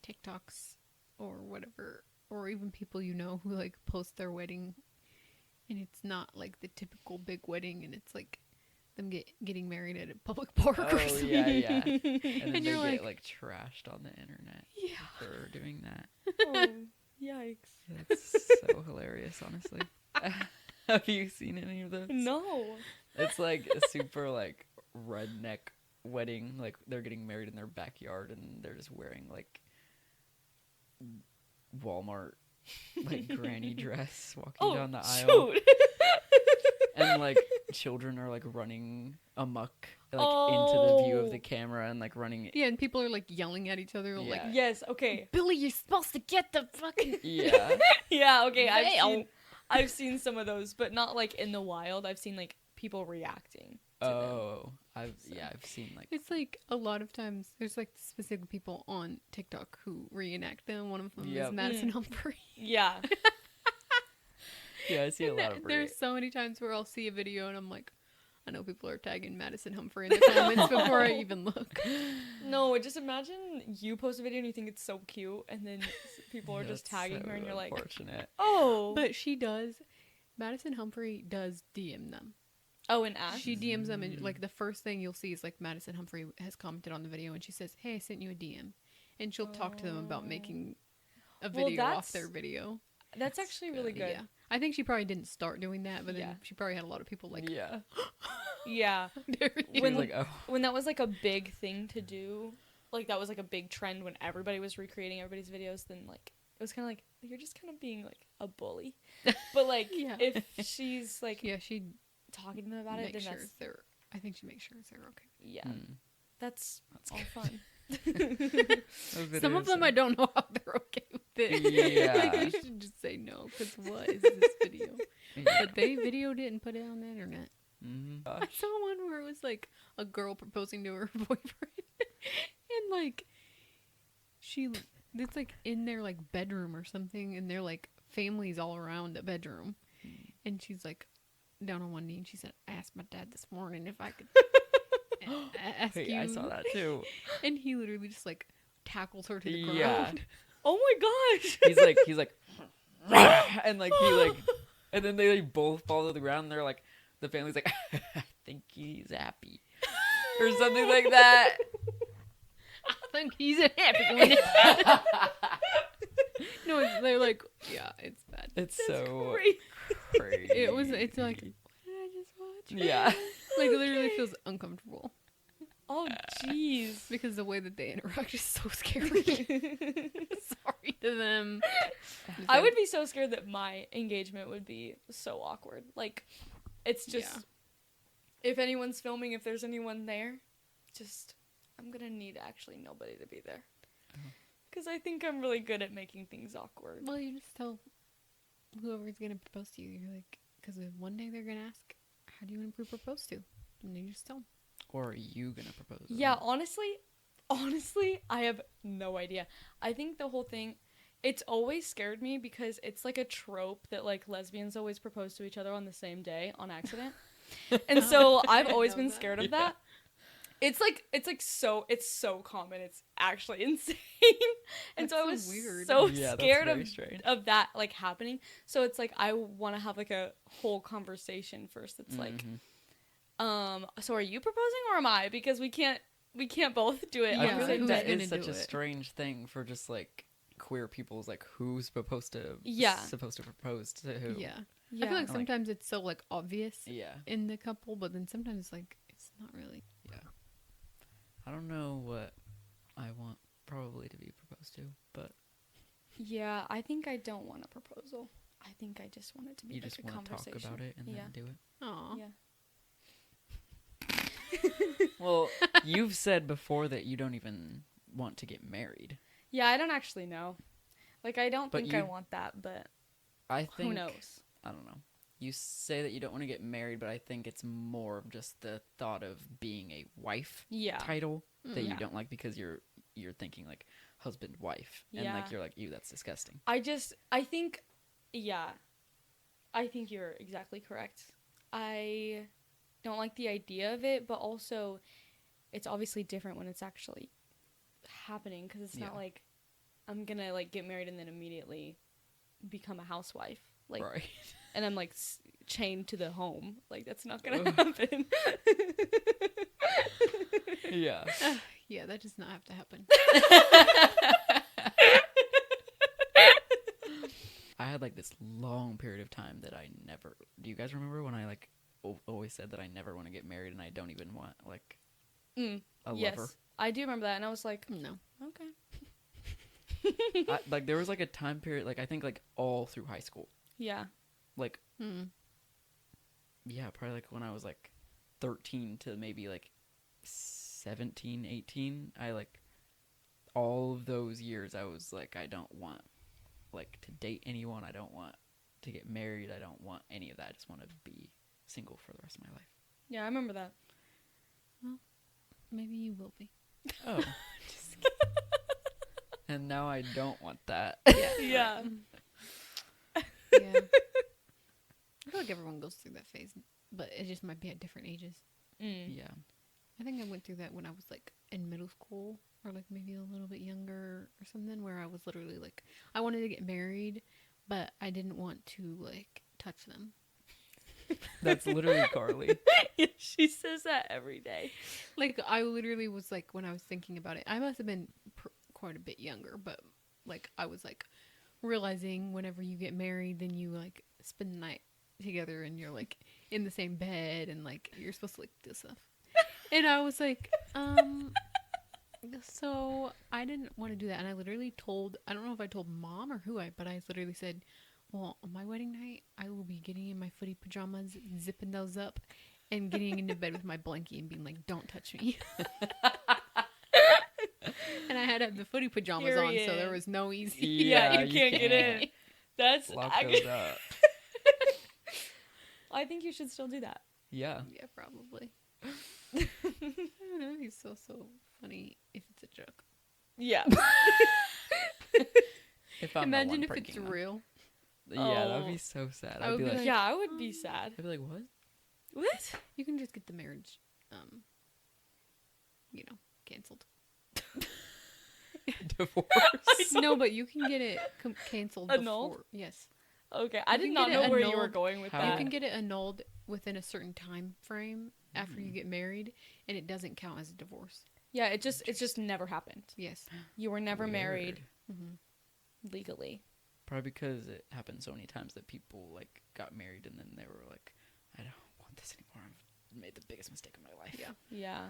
TikToks or whatever, or even people you know who like post their wedding, and it's not like the typical big wedding, and it's like them getting married at a public park or Oh something. yeah, yeah. And then And they you're get like- like trashed on the internet Yeah. for doing that. Oh, yikes. That's so hilarious, honestly. Have you seen any of those? No. It's like a super like redneck wedding. Like they're getting married in their backyard and they're just wearing like Walmart like granny dress walking down the aisle. shoot. And like children are like running amok like into the view of Oh. the camera and like running. Yeah, and people are like yelling at each other, like, Yeah. Yes, okay. Billy, you're supposed to get the fucking. Yeah. Yeah, okay. Veil. I've seen some of those, but not like in the wild. I've seen like people reacting to them. Oh, I've seen like It's like a lot of times there's like specific people on TikTok who reenact them. One of them Yep. is Madison Humphrey. Yeah. yeah, I see a And lot of there's re- so many times where I'll see a video and I'm like, I know people are tagging Madison Humphrey in the comments before I even look. No, just imagine you post a video and you think it's so cute, and then people are Yeah, just that's tagging so her, and you're like, unfortunate. oh. But Madison Humphrey does DM them. Oh, and Ash? She DMs them, and like the first thing you'll see is like Madison Humphrey has commented on the video and she says, "Hey, I sent you a DM," and she'll talk to them about making a Well, video off that's- their video. That's actually really good. Yeah, I think she probably didn't start doing that, but Yeah. then she probably had a lot of people like Yeah. Yeah. She When- was like, oh, When that was like a big thing to do, like that was like a big trend when everybody was recreating everybody's videos, then like it was kind of like you're just kind of being like a bully. But like Yeah. if she's like yeah, she talking to them about it, makes then sure that's they're. I think she makes sure they're okay. yeah, That's that's all good. fun. Some of them I don't know how they're okay with it. Yeah. Like, I should just say no, because what is this video? But they videoed it and put it on the internet. Mm-hmm. I saw one where it was like a girl proposing to her boyfriend, and like it's like in their like bedroom or something, and they're like families all around the bedroom, and she's like down on one knee, and she said, "I asked my dad this morning if I could ask Wait, you." I saw that too. And he literally just like tackles her to the Yeah. ground. Oh my gosh. He's like, and like he like, and then they like, both fall to the ground. And they're like, the family's like, I think he's happy, or something like that. I think he's a happy one. No, they're like, yeah, it's bad. It's so Great. crazy. It's like, what did I just watch? yeah. Like, it literally feels uncomfortable Oh jeez. because the way that they interact is so scary. Sorry to them. I would be so scared that my engagement would be so awkward. Like, it's just Yeah. if anyone's filming, if there's anyone there, just I'm gonna need actually nobody to be there. Because I think I'm really good at making things awkward. Well, you just tell whoever's gonna propose to you. You're like, because one day they're gonna ask, "How do you want to be proposed to?" And you just tell them. Or are you gonna propose? Yeah, honestly, I have no idea. I think the whole thing, it's always scared me because it's like a trope that like lesbians always propose to each other on the same day on accident. And so I've always know been that. scared of that. It's so common. It's actually insane. And That's so I so was weird. so Yeah, that's scared very strange. of that like happening. So it's like I want to have like a whole conversation first. It's like, so are you proposing or am I? Because we can't both do it. Yeah, I on feel the like same who's that day. gonna is such do a it? strange thing for just like queer people's like who's supposed to propose to who. Yeah. Yeah. I feel like Like- sometimes it's so like obvious Yeah. in the couple, but then sometimes like it's not really. I don't know what I want probably to be proposed to, but Yeah, I think I don't want a proposal. I think I just want it to be you like just a want to talk conversation. about it and Yeah. then do it. Aw. Yeah. Well, you've said before that you don't even want to get married. Yeah, I don't actually know. Like, I don't But think I you- want that, but I think who knows? I don't know. You say that you don't want to get married, but I think it's more of just the thought of being a wife Yeah. title that Yeah. you don't like because you're thinking like husband wife and Yeah. like you're like, ew, that's disgusting. I think, yeah. I think you're exactly correct. I don't like the idea of it, but also it's obviously different when it's actually happening because it's not Yeah. like I'm gonna like get married and then immediately become a housewife. Like, Right. and I'm like chained to the home. Like, that's not gonna happen. Yeah. Yeah, that does not have to happen. I had like this long period of time that I never. Do you guys remember when I like always said that I never want to get married and I don't even want like a Yes, lover? I do remember that, and I was like, No. okay. Like there was like a time period, like I think like all through high school, Yeah. like Mm. yeah, probably like when I was like 13 to maybe like 17, 18, I like all of those years I was like, I don't want like to date anyone, I don't want to get married, I don't want any of that, I just want to be single for the rest of my life. Yeah, I remember that. Maybe you will be. Oh. And now I don't want that. Yeah. Yeah. I feel like everyone goes through that phase, but it just might be at different ages. Yeah. I think I went through that when I was like in middle school or like maybe a little bit younger or something, where I was literally like, I wanted to get married, but I didn't want to like touch them. That's literally Carly. She says that every day. Like I literally was like, when I was thinking about it, I must have been quite a bit younger, but like I was like realizing whenever you get married, then you like spend the night together and you're like in the same bed and like you're supposed to like do stuff. And I was like, so I didn't want to do that. And I literally told, I don't know if I told mom or who but I literally said, well, on my wedding night, I will be getting in my footy pajamas, zipping those up, and getting into bed with my blankie and being like, don't touch me. And I had to have the footy pajamas on, so there was no easy. Yeah, you can't get in. That's Lock those up. I think you should still do that. Yeah. Yeah, probably. I don't know. He's so funny if it's a joke. Yeah. If I'm the Imagine one if it's breaking them. real. Yeah, that would Oh. be so sad. I I'd would be be like, like- Yeah, I would be sad. I'd be like, what? What? You can just get the marriage, canceled. Divorce. No, but you can get it canceled Annulled? before. Yes. Okay, I You did can not get it know where you were annulled. going with How? that. You can get it annulled within a certain time frame after you get married, and it doesn't count as a divorce. Yeah, it just never happened. Yes. You were never married Weird. Mm-hmm. legally. Probably because it happened so many times that people like got married and then they were like, I don't want this anymore. I've made the biggest mistake of my life. Yeah. Yeah.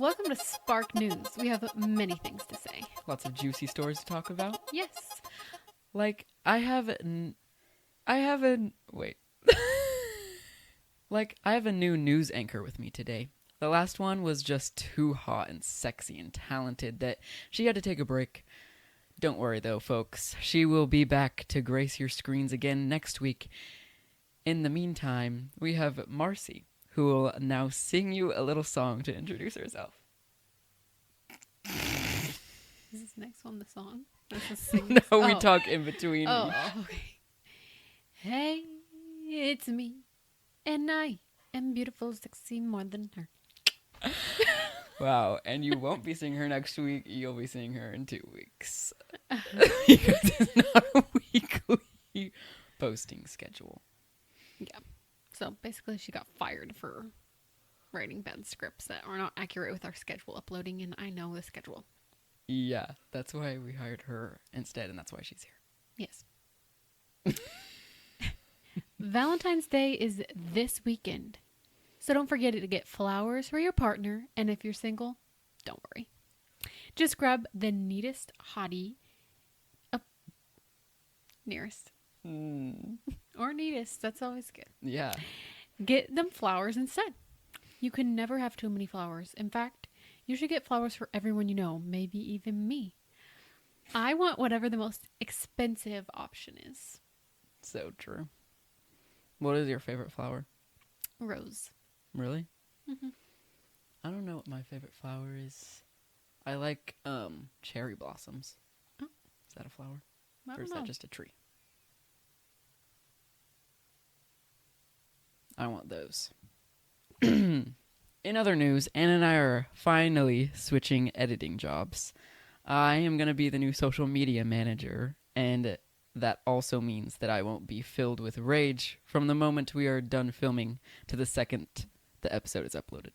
Welcome to Spark News. We have many things to say. Lots of juicy stories to talk about. Yes. Like I have a new news anchor with me today. The last one was just too hot and sexy and talented that she had to take a break. Don't worry though, folks. She will be back to grace your screens again next week. In the meantime, we have Marcie, who will now sing you a little song to introduce herself. Is this next one the song? This is sing No, this- we oh. talk in between. Oh, okay. Hey, it's me, and I am beautiful, sexy, more than her. Wow, and you won't be seeing her next week. You'll be seeing her in 2 weeks. Because it's not a weekly posting schedule. Yeah. So basically, she got fired for writing bad scripts that are not accurate with our schedule uploading, and I know the schedule. Yeah, that's why we hired her instead, and that's why she's here. Yes. Valentine's Day is this weekend. So don't forget to get flowers for your partner. And if you're single, don't worry. Just grab the neatest hottie up nearest. Or neatest. That's always good. Yeah. Get them flowers instead. You can never have too many flowers. In fact, you should get flowers for everyone you know, maybe even me. I want whatever the most expensive option is. So true. What is your favorite flower? Rose. Really? Mm-hmm. I don't know what my favorite flower is. I like cherry blossoms. Oh. Is that a flower? I Or don't is know. that just a tree? I want those. In other news, Anna and I are finally switching editing jobs. I am going to be the new social media manager, and that also means that I won't be filled with rage from the moment we are done filming to the second the episode is uploaded.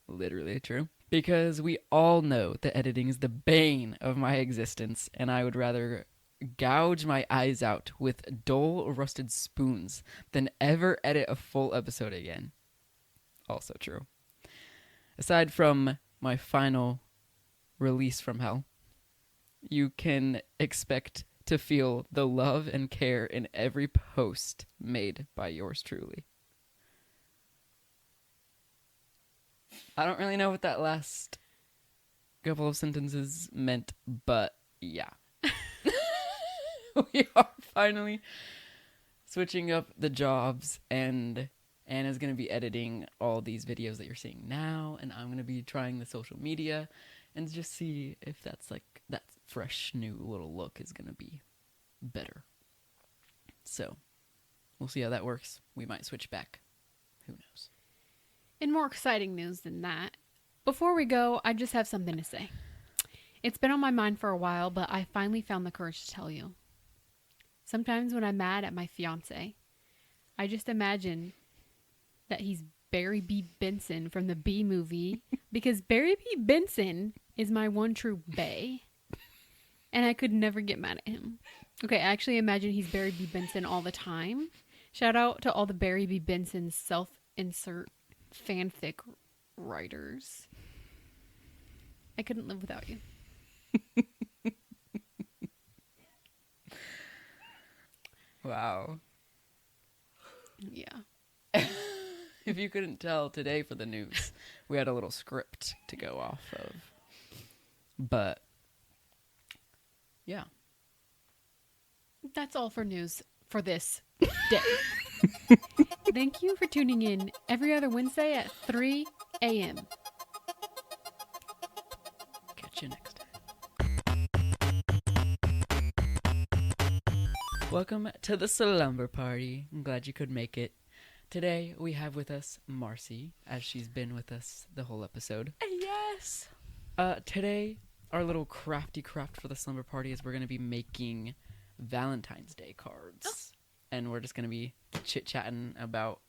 Literally true. Because we all know that editing is the bane of my existence, and I would rather gouge my eyes out with dull, rusted spoons than ever edit a full episode again. Also true. Aside from my final release from hell, you can expect to feel the love and care in every post made by yours truly. I don't really know what that last couple of sentences meant, but yeah. We are finally switching up the jobs, and Anna's going to be editing all these videos that you're seeing now, and I'm going to be trying the social media and just see if that's like that fresh new little look is going to be better. So, we'll see how that works. We might switch back. Who knows? In more exciting news than that, before we go, I just have something to say. It's been on my mind for a while, but I finally found the courage to tell you. Sometimes when I'm mad at my fiance, I just imagine that he's Barry B. Benson from the B movie, because Barry B. Benson is my one true bae, and I could never get mad at him. Okay, I actually imagine he's Barry B. Benson all the time. Shout out to all the Barry B. Benson self-insert fanfic writers. I couldn't live without you. Wow. Yeah. If you couldn't tell, today for the news, we had a little script to go off of. But, yeah. That's all for news for this day. Thank you for tuning in every other Wednesday at 3 a.m. Catch you next time. Welcome to the slumber party. I'm glad you could make it. Today we have with us Marcie, as she's been with us the whole episode. Yes. Today, our little crafty craft for the slumber party is we're going to be making Valentine's Day cards. And we're just going to be chit-chatting about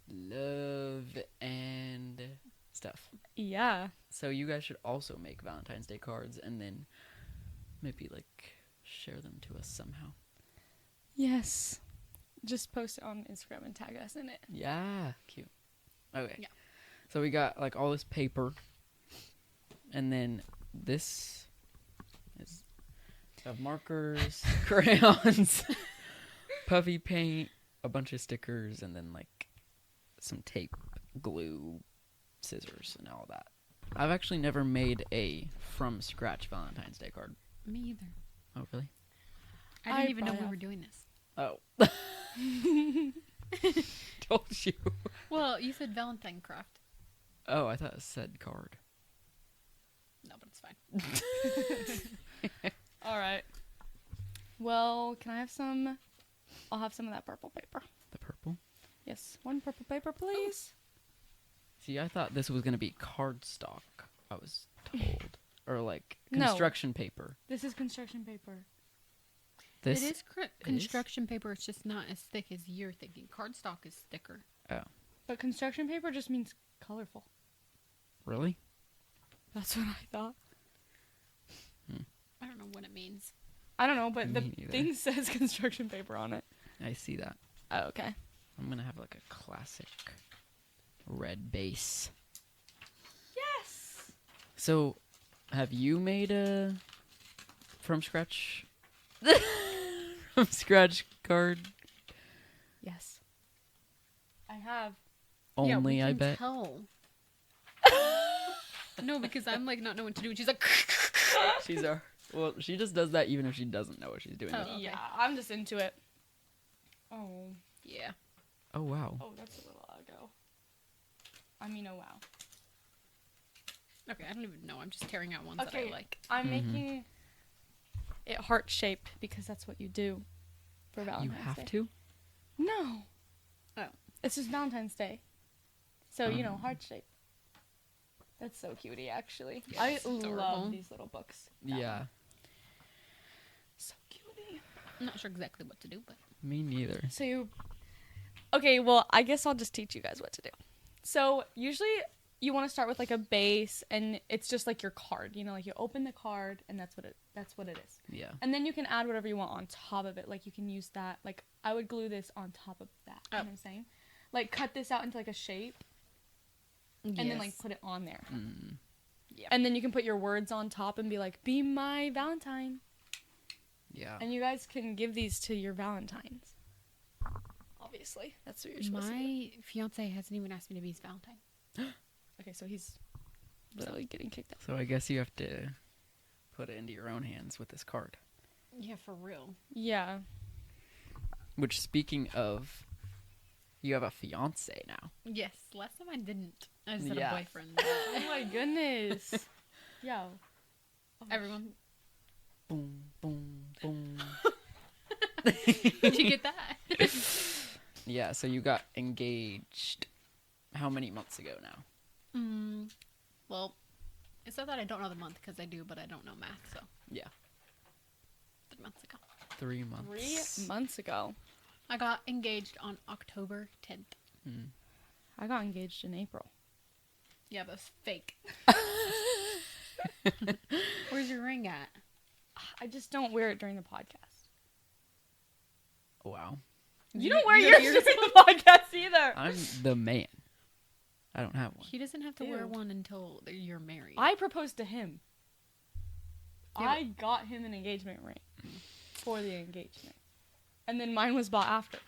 love and stuff. Yeah. So you guys should also make Valentine's Day cards and then maybe, like, share them to us somehow. Yes. Just post it on Instagram and tag us in it. Yeah. Cute. Okay. Yeah. So we got, like, all this paper. And then this is of markers, crayons, puffy paint, a bunch of stickers, and then, like, some tape, glue, scissors, and all that. I've actually never made a from-scratch Valentine's Day card. Me either. Oh, really? I didn't even know we were doing this. Oh. Told you. Well, you said Valentine craft. Oh, I thought it said card. No, but it's fine. All right. Well, can I have some? I'll have some of that purple paper. The purple? Yes, one purple paper, please. See, I thought this was going to be cardstock, I was told. Or, like, No. construction paper. This is construction paper. This It is construction paper. It's just not as thick as you're thinking. Cardstock is thicker. Oh, But construction paper just means colorful. really? That's what I thought. I don't know what it means. I don't know, but the Me neither. thing says construction paper on it. I see that. Oh, okay. I'm gonna have like a classic red base. Yes. So, have you made a from scratch card? Yes. I have. Only, yeah, we I can bet. Tell. No, because I'm like not knowing what to do, and she's like. She's our. Well, she just does that even if she doesn't know what she's doing. Oh. with it. Okay. Yeah, I'm just into it. Oh. Yeah. Oh wow. Oh, that's a little ago. I mean, oh wow. Okay, I don't even know. I'm just tearing out ones that Okay. I like. I'm Mhm. making it heart shaped because that's what you do for You Valentine's have Day. to. No. Oh. It's just Valentine's Day. So, you know, Um. heart shape. That's so cutie, actually. Yeah, I it's love adorable. these little books. That Yeah. one. So cutie. I'm not sure exactly what to do, but Me neither. So you... Okay, well, I guess I'll just teach you guys what to do. So, usually you want to start with like a base and it's just like your card, you know, like you open the card and that's what it is. Yeah. And then you can add whatever you want on top of it. Like you can use that. Like I would glue this on top of that. You know what I'm saying? Like cut this out into like a shape and then like put it on there. Mm. Yeah. And then you can put your words on top and be like, "Be my Valentine." Yeah. And you guys can give these to your Valentines. Obviously, that's what you're supposed to do. my fiance hasn't even asked me to be his Valentine. Okay, so he's literally getting kicked out. So I guess you have to put it into your own hands with this card. Yeah, for real. Yeah. Which, speaking of, you have a fiance now. Yes. Last time I didn't. I just had Yeah. a boyfriend. Oh my goodness. Yo. Everyone. Boom, boom, boom. Did you get that? Yeah. So you got engaged. How many months ago now? Well, it's not that I don't know the month because I do, but I don't know math. So Yeah. 3 months ago. 3 months. 3 months ago. I got engaged on October 10th. Mm. I got engaged in April. Yeah, but it's fake. Where's your ring at? I just don't wear it during the podcast. Wow. You don't wear you yours yours- during the podcast either. I'm the man. I don't have one. He doesn't have to wear Ew. one until you're married. I proposed to him. Yeah, I got him an engagement ring for the engagement. And then mine was bought after,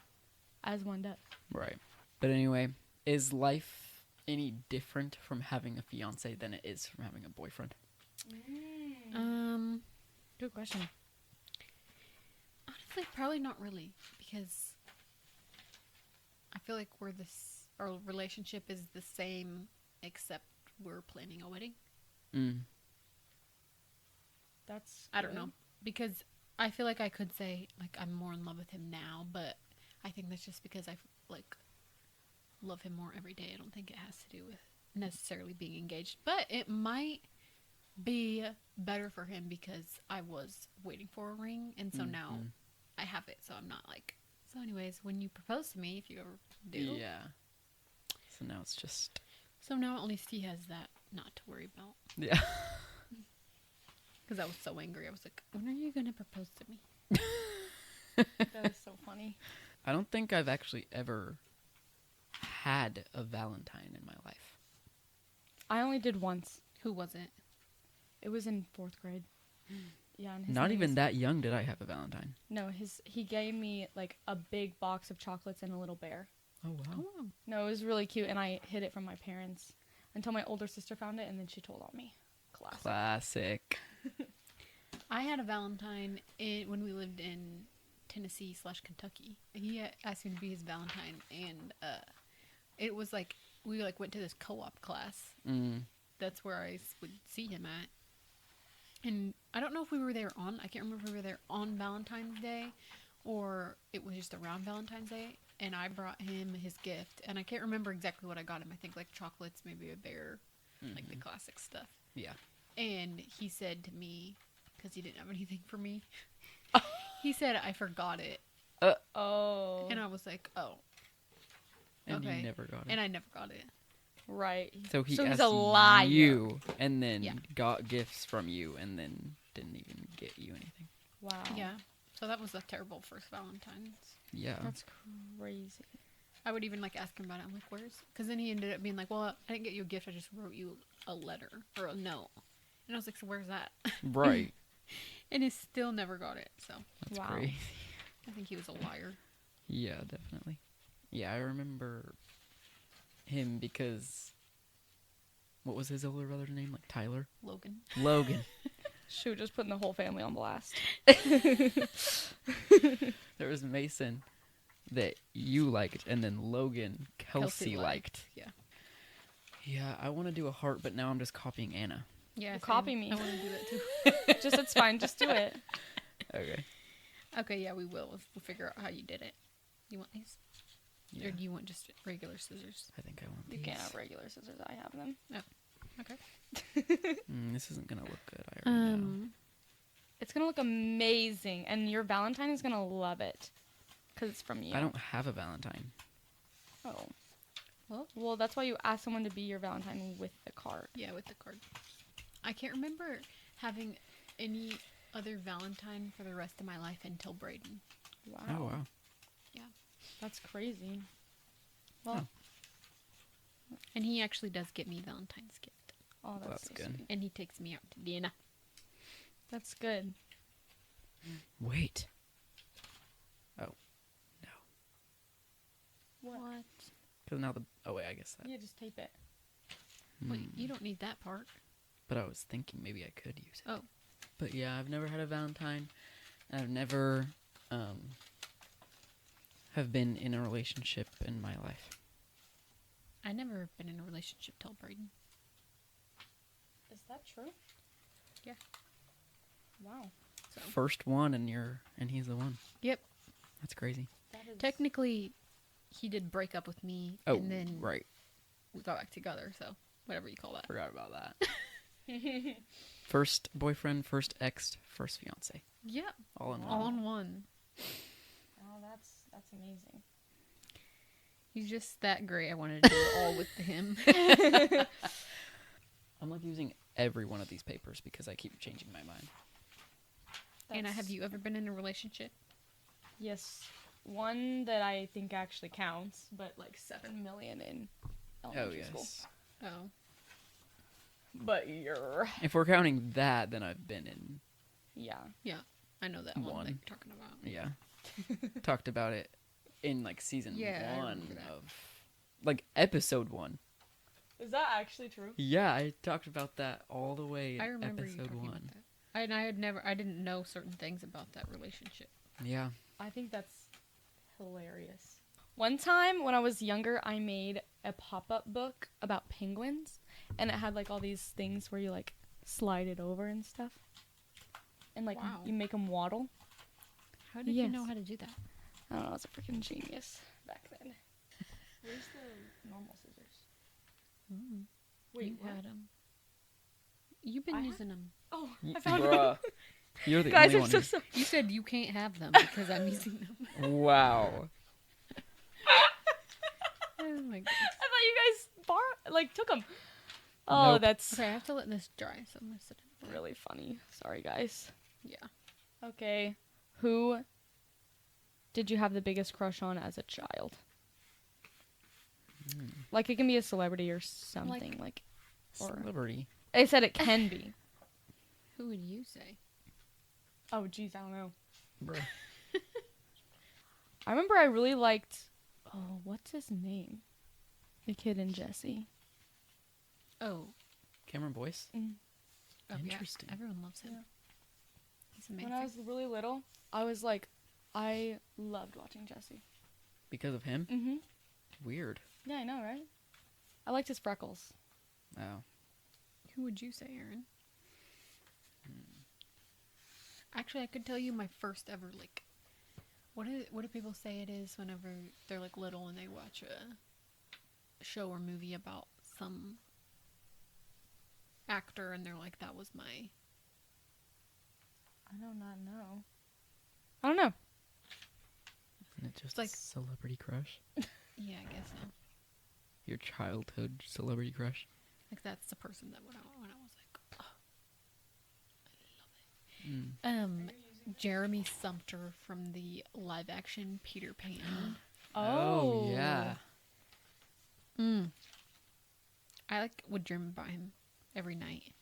as one does. Right. But anyway, is life any different from having a fiance than it is from having a boyfriend? Good question. Honestly, probably not really, because I feel like our relationship is the same, except we're planning a wedding. Mm. That's I don't good. know, because I feel like I could say like I'm more in love with him now, but I think that's just because I like love him more every day. I don't think it has to do with necessarily being engaged, but it might be better for him because I was waiting for a ring, and so now I have it, so I'm not like. So, anyways, when you propose to me, if you ever do, Yeah. So now it's just. so now at least he has that not to worry about. Yeah. Because I was so angry, I was like, "When are you gonna propose to me?" That was so funny. I don't think I've actually ever had a Valentine in my life. I only did once. Who was it? It was in 4th grade. Yeah, and his Not name even is- that young did I have a Valentine. No, he gave me like a big box of chocolates and a little bear. Oh, wow. Oh, No, it was really cute, and I hid it from my parents until my older sister found it, and then she told on me. Classic. Classic. I had a Valentine when we lived in Tennessee/Kentucky. He asked me to be his Valentine, and it was like we like went to this co-op class. Mm. That's where I would see him at. And I don't know if we were there I can't remember if we were there on Valentine's Day or it was just around Valentine's Day. And I brought him his gift, and I can't remember exactly what I got him. I think like chocolates, maybe a bear, like the classic stuff. Yeah. And he said to me, because he didn't have anything for me, he said, "I forgot it." Oh. And I was like, "Oh." And Okay. you never got it. And I never got it. Right. So he So he's asked a liar. you and then Yeah. got gifts from you and then didn't even get you anything. Wow. Yeah. So that was a terrible first Valentine's. Yeah. That's crazy. I would even like ask him about it. I'm like, where's? Because then he ended up being like, well, I didn't get you a gift. I just wrote you a letter or a note. And I was like, so where's that? Right. And he still never got it. So That's Wow. crazy. I think he was a liar. Yeah, definitely. Yeah, I remember him because what was his older brother's name? Like Tyler? Logan. Logan. Shoot, just putting the whole family on blast. There was Mason that you liked, and then Logan Kelsey liked. Yeah. Yeah, I want to do a heart, but now I'm just copying Anna. Yeah. Well, same. copy me. I want to do that too. Just it's fine. Just do it. Okay. Okay. Yeah, we will. We'll figure out how you did it. You want these? Yeah, Or do you want just regular scissors? I think I want You these. can't have regular scissors. I have them. Okay. This isn't gonna look good. I already know. It's gonna look amazing, and your Valentine is gonna love it, cause it's from you. I don't have a Valentine. Oh. Well, that's why you ask someone to be your Valentine with the card. Yeah, with the card. I can't remember having any other Valentine for the rest of my life until Braden. Wow. Oh wow. That's crazy. Well, And he actually does get me Valentine's gift. oh, Well, that's that's so good. sweet. And he takes me out to dinner. That's good. Wait. Oh no. What? Because now the. Oh wait, I guess that. Yeah, just tape it. Wait, you don't need that part. But I was thinking maybe I could use it. Oh. But yeah, I've never had a Valentine. I've never have been in a relationship in my life. I never been in a relationship till Braden. Is that true? Yeah. Wow. So First one, and he's the one. Yep. That's crazy. That is Technically, he did break up with me, Oh, and then right. we got back together. So whatever you call that. Forgot about that. First boyfriend, first ex, first fiance. Yep. All in one. All in one. Oh, that's amazing. He's just that great. I wanted to do it all with him. I'm like using every one of these papers because I keep changing my mind. Anna, have you ever been in a relationship? Yes, one that I think actually counts, but like 7 million in Oh elementary school. yes. Oh. But you're If we're counting that, then I've been in. Yeah. I know that one, One. that you're talking about. Yeah. Talked about it in like season Yeah, I 1 remember that. of like episode 1. Is that actually true? Yeah, I talked about that all the way in I remember you episode talking 1. about that. I didn't know certain things about that relationship. Yeah. I think that's hilarious. One time when I was younger, I made a pop-up book about penguins, and it had like all these things where you like slide it over and stuff, and like Wow. you make them waddle. How did you Yes. know how to do that? I don't know, I was a freaking genius back then. Where's the normal scissors? Wait, you what? had them. You've been I have- using them. Oh, Y- I found Bruh. them. You're the Guys, only I'm one so who- sorry. You said you can't have them because I'm using them. Wow. Oh my god. I thought you guys took them. Oh, Nope. that's Okay, I have to let this dry, so I'm gonna sit it. really funny. Sorry, guys. Yeah. Okay, who did you have the biggest crush on as a child? Like, it can be a celebrity or something. Like, or Celebrity. I said it can be. Who would you say? Oh, geez, I don't know. Bruh. I remember I really liked. Oh, what's his name? The kid in Jessie. Oh. Cameron Boyce? Oh, Interesting. Yeah. Everyone loves him. Yeah. He's amazing. When I was really little, I was like, I loved watching Jessie. Because of him? Mm-hmm. Weird. Yeah, I know, right? I liked his freckles. Oh. Who would you say, Aaron? Actually, I could tell you my first ever, like, what do people say it is whenever they're, like, little and they watch a show or movie about some actor and they're like, that was my... I do not know. I don't know. Isn't it just like- a celebrity crush? Yeah, I guess so. Your childhood celebrity crush? Like, that's the person that when I was like, oh, I love it. Jeremy Sumpter from the live action Peter Pan. Oh, yeah. I would dream about him every night.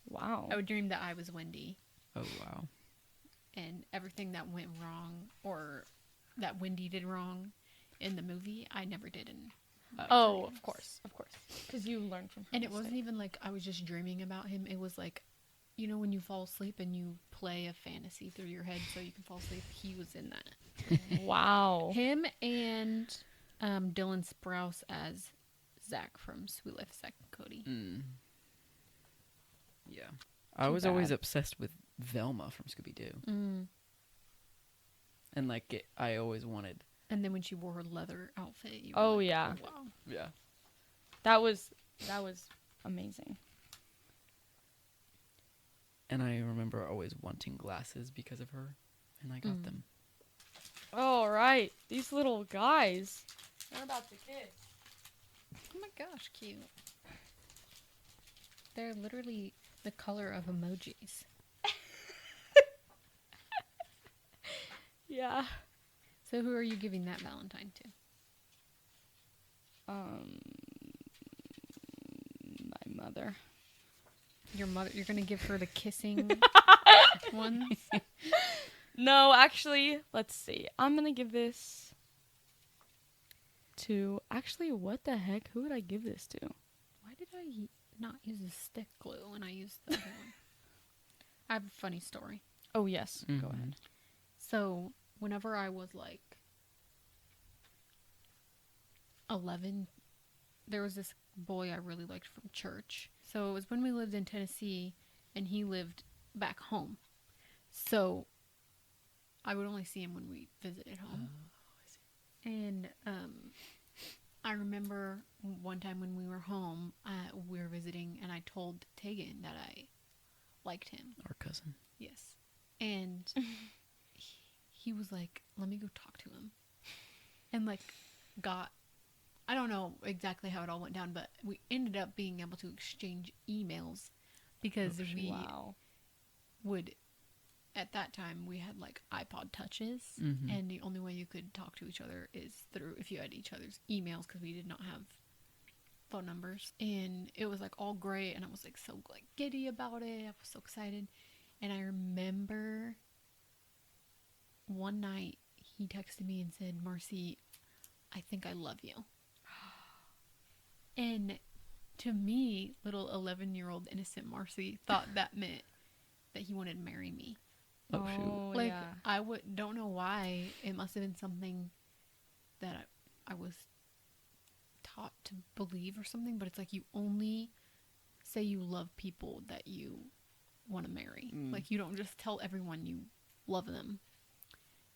Wow. I would dream that I was Wendy. Oh, wow. And everything that went wrong or that Wendy did wrong in the movie, I never did in Oh, of course. Because you learned from her And it wasn't mistake. even like I was just dreaming about him. It was like, you know, when you fall asleep and you play a fantasy through your head so you can fall asleep. He was in that. Wow. Him and Dylan Sprouse as Zach from Sweet Life of Zach and Cody. Yeah. I was always obsessed with Velma from Scooby-Doo. And, like, I always wanted... And then when she wore her leather outfit, you were Oh, like, yeah. oh, wow. Yeah. That was amazing. And I remember always wanting glasses because of her. And I got them. All right. These little guys. They're about to kiss. Oh my gosh, cute. They're literally the color of emojis. Yeah. So who are you giving that Valentine to? My mother. Your mother. You're gonna give her the kissing ones? No, actually, let's see. I'm gonna give this to... Actually, what the heck? Who would I give this to? Why did I not use the stick glue when I used the other one? I have a funny story. Oh, yes. Go ahead. So, whenever I was like 11, there was this boy I really liked from church. So, it was when we lived in Tennessee and he lived back home. So, I would only see him when we visited home. And I remember one time when we were home, we were visiting, and I told Tegan that I liked him. Our cousin. Yes. And he was like, let me go talk to him. And like I don't know exactly how it all went down, but we ended up being able to exchange emails because we would, at that time, we had like iPod touches, and the only way you could talk to each other is through if you had each other's emails because we did not have phone numbers. And it was like all great, and I was like so like giddy about it. I was so excited. And I remember one night he texted me and said, Marcie, I think I love you. And to me, little 11-year-old innocent Marcie thought that meant that he wanted to marry me. Oh, shoot. Like, yeah. I don't know why. It must have been something that I was taught to believe or something, but it's like you only say you love people that you want to marry. Like, you don't just tell everyone you love them.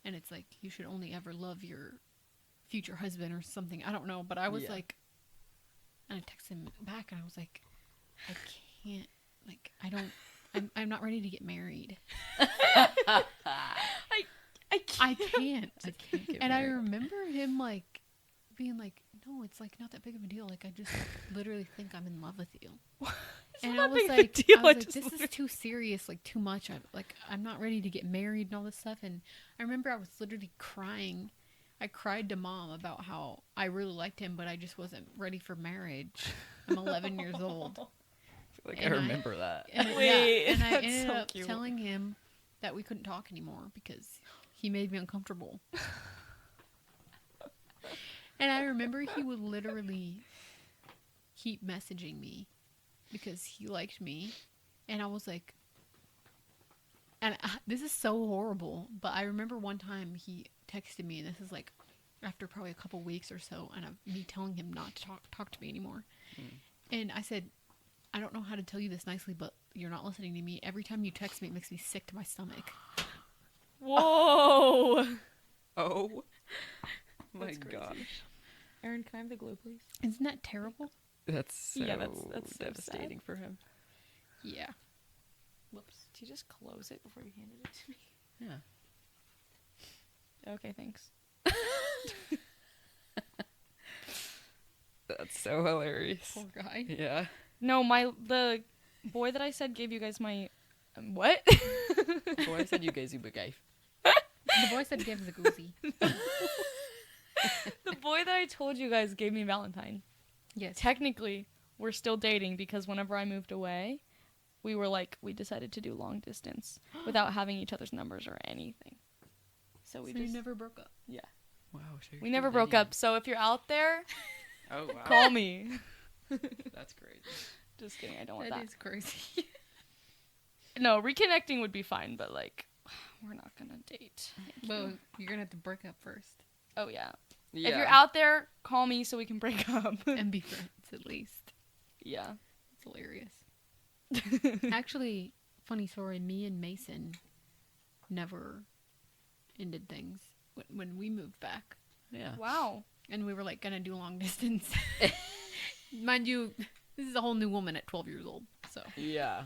And it's like, you should only ever love your future husband or something. I don't know, but I was like, and I texted him back and I was like, I can't, like, I'm not ready to get married. I can't. I can't. I can't get And I married. remember him like being like, no, it's like not that big of a deal. Like, I just literally think I'm in love with you. And I was like, this is too serious, like too much. I'm not ready to get married and all this stuff. And I remember I was literally crying. I cried to Mom about how I really liked him, but I just wasn't ready for marriage. I'm 11 years old. I feel like I remember that. And Wait, and I that's ended so up cute. telling him that we couldn't talk anymore because he made me uncomfortable. And I remember he would literally keep messaging me because he liked me. And I was like, and this is so horrible, but I remember one time he texted me, and this is like after probably a couple weeks or so, and me telling him not to talk to me anymore. And I said, I don't know how to tell you this nicely, but you're not listening to me. Every time you text me, it makes me sick to my stomach. Whoa. Oh my That's crazy. gosh. Aaron, can I have the glue, please? Isn't that terrible? That's so Yeah, that's so devastating sad. for him. Yeah. Whoops. Did you just close it before you handed it to me? Yeah. Okay, thanks. That's so hilarious. Poor guy. Yeah. No, the boy that I said gave you guys my What? Boy, I said you guys gave. The boy said give the goosey. The boy that I told you guys gave me Valentine. Yes. Technically, we're still dating because whenever I moved away, we decided to do long distance without having each other's numbers or anything. So we you never broke up. yeah. Wow, so you're We still never broke dating. up. So if you're out there, Oh wow, call me. that's crazy. Just kidding. I don't want That that. is crazy. No, reconnecting would be fine, but like, we're not gonna date. Thank Well, you. you're gonna have to break up first Oh yeah. Yeah. If you're out there, call me so we can break up. and be friends at least. Yeah. It's hilarious. Actually, funny story. Me and Mason never ended things when we moved back, Yeah. Wow. and we were like gonna do long distance. Mind you, this is a whole new woman at 12 years old. So Yeah.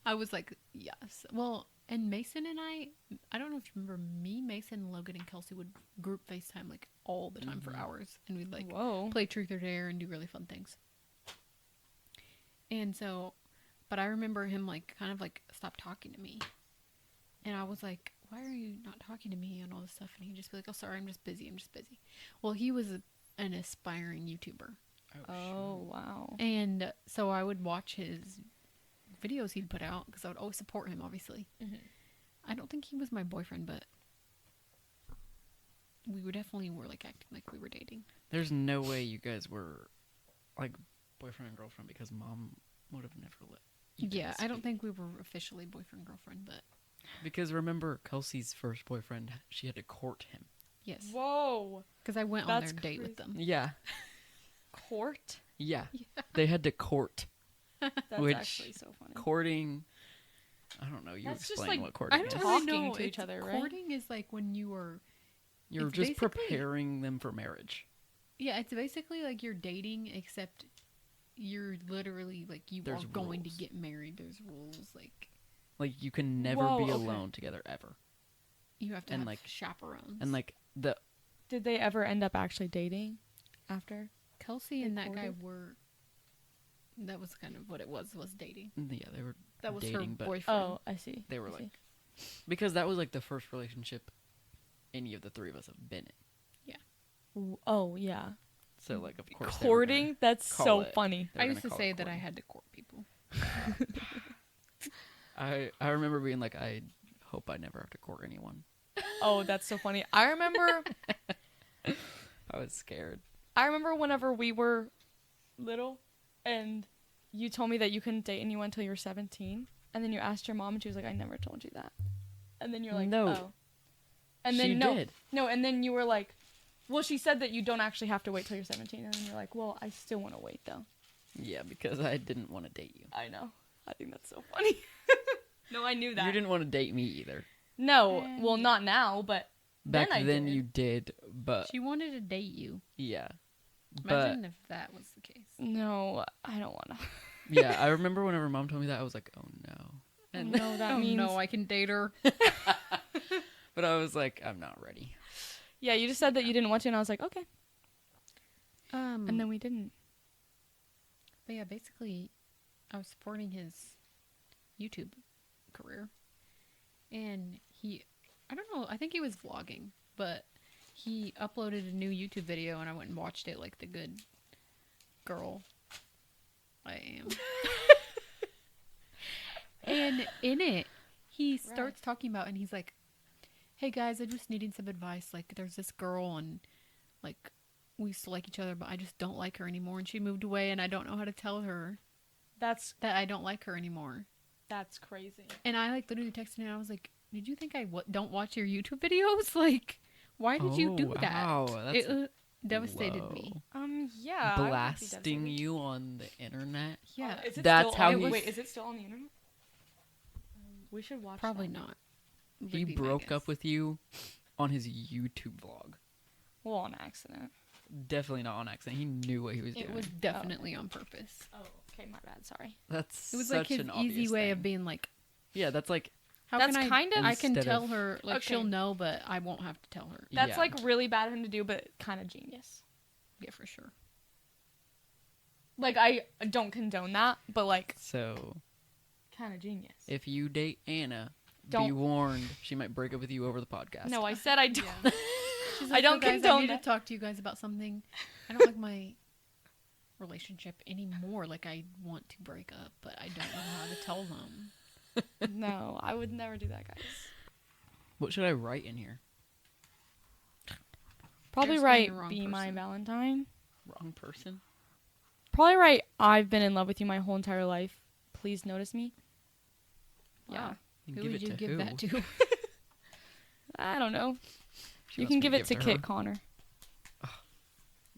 I was like, yes. Well, and Mason and I don't know if you remember me, Mason, Logan, and Kelsey would group FaceTime like all the time for hours, and we'd like Whoa. play truth or dare and do really fun things. And so, but I remember him like kind of like stopped talking to me, and I was like, why are you not talking to me and all this stuff? And he'd just be like, oh, sorry, I'm just busy. Well, he was an aspiring YouTuber, Oh wow. and so I would watch his videos he'd put out because I would always support him, obviously. Mhm. I don't think he was my boyfriend, but we were definitely like acting like we were dating. There's no way you guys were like boyfriend and girlfriend because mom would have never let. You Yeah, guys I don't be. think we were officially boyfriend girlfriend, but Because remember, Kelsey's first boyfriend, she had to court him. yes, Whoa. because I went That's on their date with crazy. them. Yeah. Court? Yeah. Yeah. They had to court. That's Which- actually so funny. Courting. I don't know. You That's just explain like- what I courting don't is. Talking really know. to each It's- other, right? Courting is like when you are. You're it's just basically- preparing them for marriage. Yeah, it's basically like you're dating, except you're literally like you There's are going rules. to get married. There's rules like Like you can never Whoa, be okay. alone together ever. you have to And, have like- chaperones. And like the Did they ever end up actually dating after? Kelsey they and that guy courted? were. That was kind of what it was dating. yeah, they were That was dating, her but boyfriend. Oh, I see. they were I see. like because that was like the first relationship any of the three of us have been in. Oh, yeah. So like of course they were Courting? That's call so it- funny. they were I used to gonna call say it that I courting. had to court people. I remember being like, I hope I never have to court anyone. Oh, that's so funny. I remember I was scared. whenever we were little and you told me that you couldn't date anyone until you were 17. And then you asked your mom and she was like, I never told you that. And then you're like, No. oh. And then She no. did. No, and then you were like, well, she said that you don't actually have to wait till you're 17. And then you're like, well, I still want to wait though. Yeah, because I didn't want to date you. I know. I think that's so funny. No, I knew that. You didn't want to date me either. No, well, Yeah. not now, but Back then I then did. you did, but She wanted to date you. yeah. But Imagine if that was the case. No, I don't want to. yeah, I remember whenever mom told me that, I was like, oh no. And No, that oh means no, I can date her. but I was like, I'm not ready. yeah. You just said that you didn't want to, and I was like, okay. And then we didn't. But yeah, basically, I was supporting his YouTube career, and I don't know, I think he was vlogging, but he uploaded a new YouTube video, and I went and watched it like the good girl I am. And in it, he starts talking about, and he's like, hey guys, I'm just needing some advice. Like, there's this girl, and like, we used to like each other, but I just don't like her anymore, and she moved away, and I don't know how to tell her That's that I don't like her anymore. crazy. And I like literally texted him, and I was like, did you think I don't watch your YouTube videos? Like, why did you do that? Wow, that's It devastated me. low. Yeah. I would be Blasting devastated. you on the internet. Yeah, Is it That's still how on, he- Wait, is it still on the internet? We should watch. probably that. not. He Would be my broke guess. up with you on his YouTube vlog. Well, on accident. Definitely not on accident. He knew what he was doing. It was definitely on purpose. Oh, okay, my bad. Sorry. That's It was such like his an obvious easy way thing. of being like, Yeah, that's like how That's can I? kind of- I can Instead tell of- her, like Okay. she'll know, but I won't have to tell her. That's yeah. like really bad of him to do, but kind of genius. Yeah, for sure. Like I don't condone that, but like, So kind of genius. If you date Anna, be Don't- warned, she might break up with you over the podcast. No, I said I don't. Yeah. She's I don't "Oh, guys, I condone need that." to talk to you guys about something. I don't like my relationship anymore. Like, I want to break up, but I don't know how to tell them. No, I would never do that, guys. What should I write in here? Probably You're write, saying the wrong be my person. Valentine. Wrong person? Probably write, I've been in love with you my whole entire life. Please notice me. Yeah. Wow. You Who give would it you to give who? that to? I don't know. She You wants can me give it to her? Kit Connor.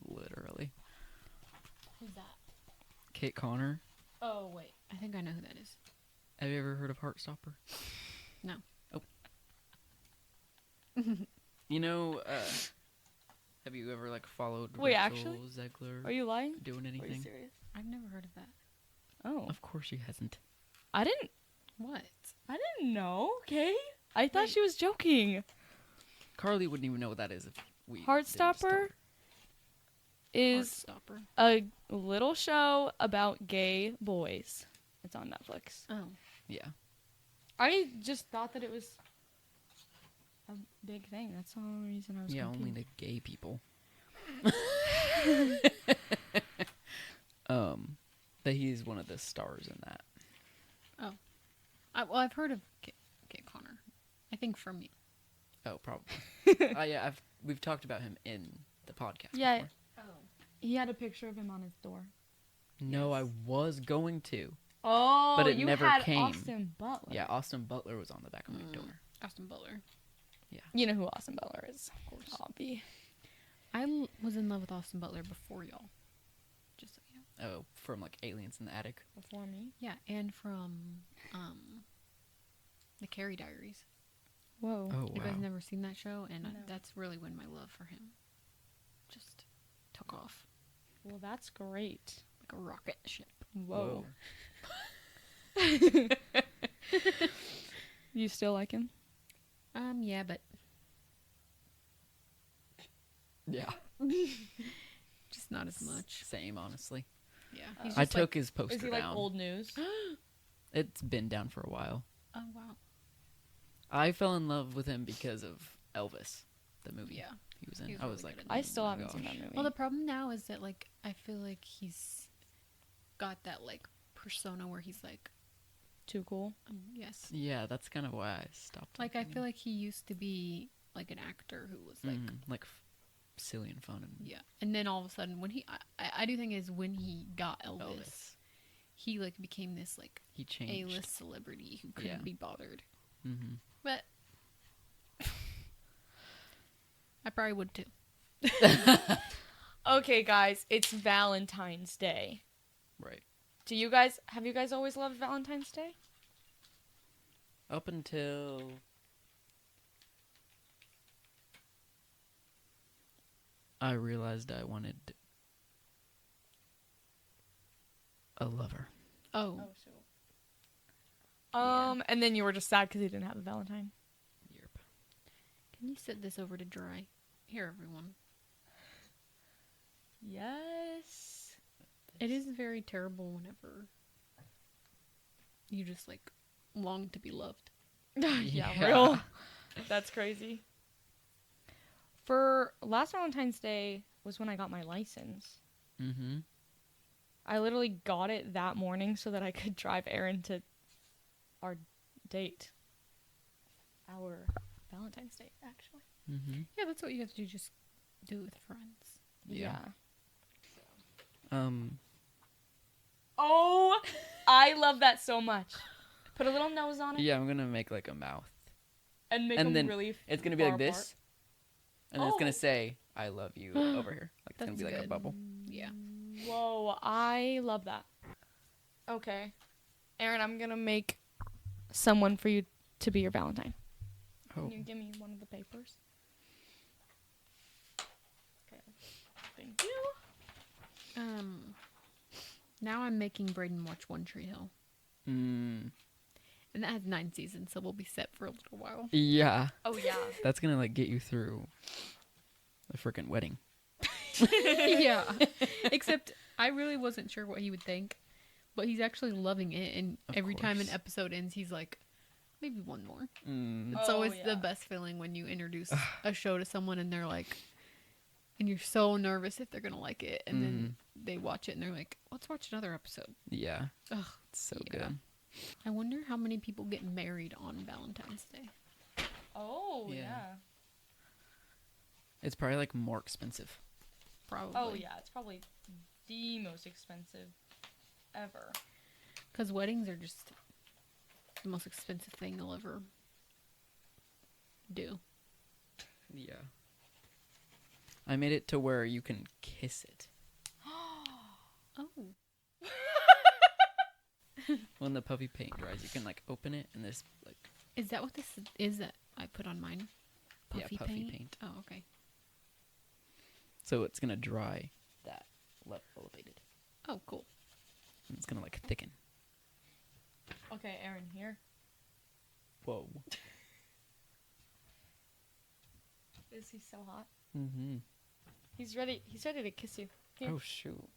Literally. Who's that? Kate Connor. Oh, wait. I think I know who that is. Have you ever heard of Heartstopper? No. Oh. You know, have you ever like followed Wait, Rachel actually? Zegler Are you lying? doing Are you anything? serious? I've never heard of that. Oh. Of course she hasn't. I didn't What? know, okay? I thought Wait. she was joking. Carly wouldn't even know what that is if we didn't just Heartstopper tell her. is Heartstopper. a little show about gay boys. It's on Netflix. Oh. Yeah. I just thought that it was a big thing. That's the only reason I was Yeah, confused. only the gay people. But he's one of the stars in that. Well, I've heard of Kit Connor. I think from you. Oh, probably. Yeah, we've talked about him in the podcast. Yeah. Before. Oh. He had a picture of him on his door. No, I was going to. Oh, But it you never had came. Austin Butler. Yeah, Austin Butler was on the back of my door. Austin Butler. You know who Austin Butler is, of course. Obby. I was in love with Austin Butler before y'all. Just so you know. Oh, from like Aliens in the Attic. Before me. Yeah, and from the Carrie Diaries. Whoa. Oh, You wow. guys never seen that show? And No. that's really when my love for him just took off Well, that's great. like a rocket ship. Whoa. You still like him? Yeah, but Yeah. just not as much. Same, honestly. Yeah. He's I just like- took his poster Is he like down. old news? It's been down for a while. Oh wow. I fell in love with him because of Elvis, the movie Yeah. he was in. He was I was really like, good in I that. still oh my haven't seen gosh. that movie. Well, the problem now is that like I feel like he's got that like persona where he's like, Too cool. yes. Yeah, that's kind of why I stopped. Like I liking feel him. like he used to be like an actor who was like, Like silly and fun and yeah. And then all of a sudden, when I do think is when he got Elvis, he like became this like he changed. A-list celebrity who couldn't Yeah. be bothered. Mm-hmm. But I probably would too. Okay, guys, it's Valentine's Day. Right. Have you guys always loved Valentine's Day? Up until I realized I wanted a lover. Oh, And then you were just sad because you didn't have a Valentine. Yep. can you set this over to dry? Here, everyone. Yes. It is very terrible whenever you just like long to be loved. Yeah, Yeah. real. That's crazy. For last Valentine's Day was when I got my license. Mm-hmm. I literally got it that morning so that I could drive Aaron to our date. Our Valentine's Day, actually. Mm-hmm. Yeah, that's what you have to do. Just do it with friends. Yeah. Yeah. Oh, I love that so much. Put a little nose on it Yeah, I'm gonna make like a mouth. and make and them then really It's gonna be far like this, apart. and then it's Oh. gonna say "I love you" over here. Like it's gonna That's be like a good. bubble. Yeah. Whoa, I love that. Okay. Aaron, I'm going to make someone for you to be your Valentine. Oh, Can you give me one of the papers? Okay. Thank you. Now I'm making Brayden watch One Tree Hill, and that has 9 seasons, so we'll be set for a little while. yeah. Oh, yeah. That's gonna like get you through the freaking wedding. Yeah. Except I really wasn't sure what he would think but he's actually loving it. And Of every time an course. episode ends, he's like, maybe one more. Mm. It's Oh, always yeah. the best feeling when you introduce a show to someone and they're like, and you're so nervous if they're gonna like it, and then they watch it and they're like, let's watch another episode. Yeah. Ugh, It's so yeah. good. I wonder how many people get married on Valentine's Day. Oh, Yeah. yeah. It's probably like more expensive. Probably. Oh, yeah. It's probably the most expensive ever. Because weddings are just the most expensive thing you'll ever do. Yeah. I made it to where you can kiss it. Oh. When the puffy paint dries, you can like open it and there's like Is that what this is that I put on mine? Puffy, puffy paint. Oh, okay. So it's gonna dry that elevated. Oh, cool. And it's gonna like thicken. Okay, Aaron, here. Whoa. Is he so hot? Mm-hmm. He's ready. He's ready to kiss you. Here. Oh shoot.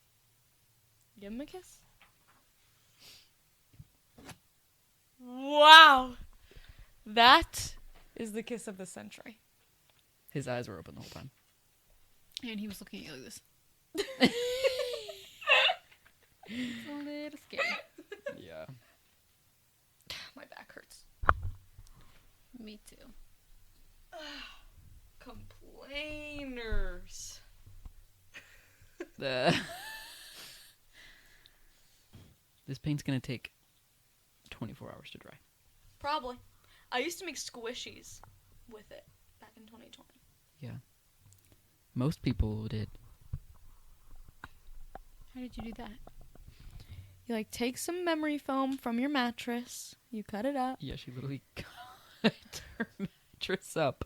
Give him a kiss. Wow. That is the kiss of the century. His eyes were open the whole time. And he was looking at you like this. It's a little scary. Yeah. My back hurts. Me too. Complainers. This paint's gonna take 24 hours to dry. Probably. I used to make squishies with it back in 2020. Yeah. Most people did. How did you do that? You like take some memory foam from your mattress. You cut it up. Yeah, she literally cut her mattress up.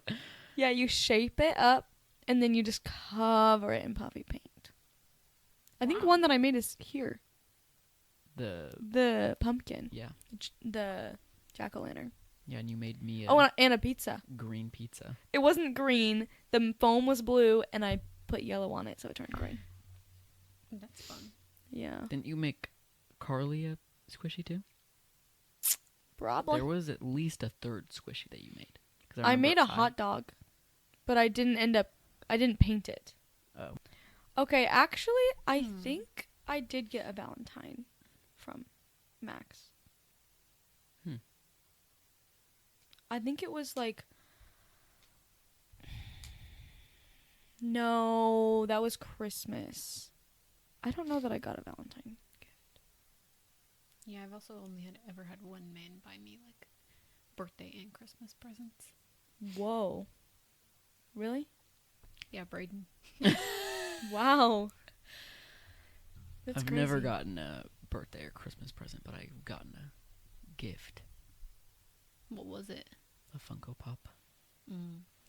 Yeah, you shape it up, and then you just cover it in puffy paint. I think Wow. one that I made is here. The The pumpkin. yeah. The jack-o'-lantern. Yeah, and you made me a Oh, and a pizza. green pizza. It wasn't green. The foam was blue, and I put yellow on it, so it turned green. That's fun. Yeah. Didn't you make Carly a squishy too? Probably. There was at least a third squishy that you made. 'Cause I made a remember hot dog, but I didn't paint it. Oh. Okay, actually, I think I did get a Valentine from Max. Hmm. I think it was like... No, that was Christmas. I don't know that I got a Valentine gift. Yeah, I've also only ever had one man buy me like birthday and Christmas presents. Whoa. Really? Yeah, Braden. Wow. That's I've crazy. never gotten a birthday or Christmas present, but I've gotten a gift. What was it? A Funko Pop.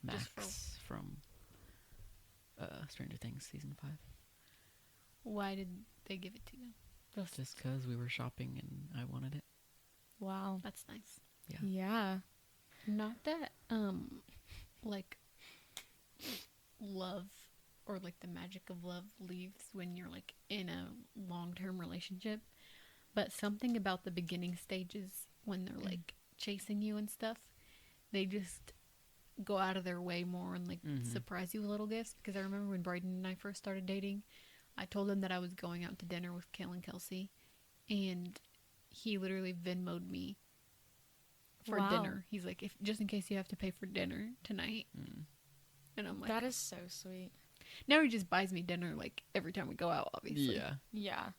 Just Max from Stranger Things Season 5. Why did they give it to you? Just because we were shopping and I wanted it. Wow. That's nice. Yeah. Yeah. Not that like love or like the magic of love leaves when you're like in a long-term relationship, but something about the beginning stages when they're like chasing you and stuff, they just go out of their way more and like surprise you with little gifts. Because I remember when Braden and I first started dating, I told him that I was going out to dinner with Kale and Kelsey, and he literally Venmo'd me for Wow. dinner. He's like, if just in case you have to pay for dinner tonight. And I'm like, That is so sweet. now he just buys me dinner like every time we go out, obviously. Yeah. Yeah.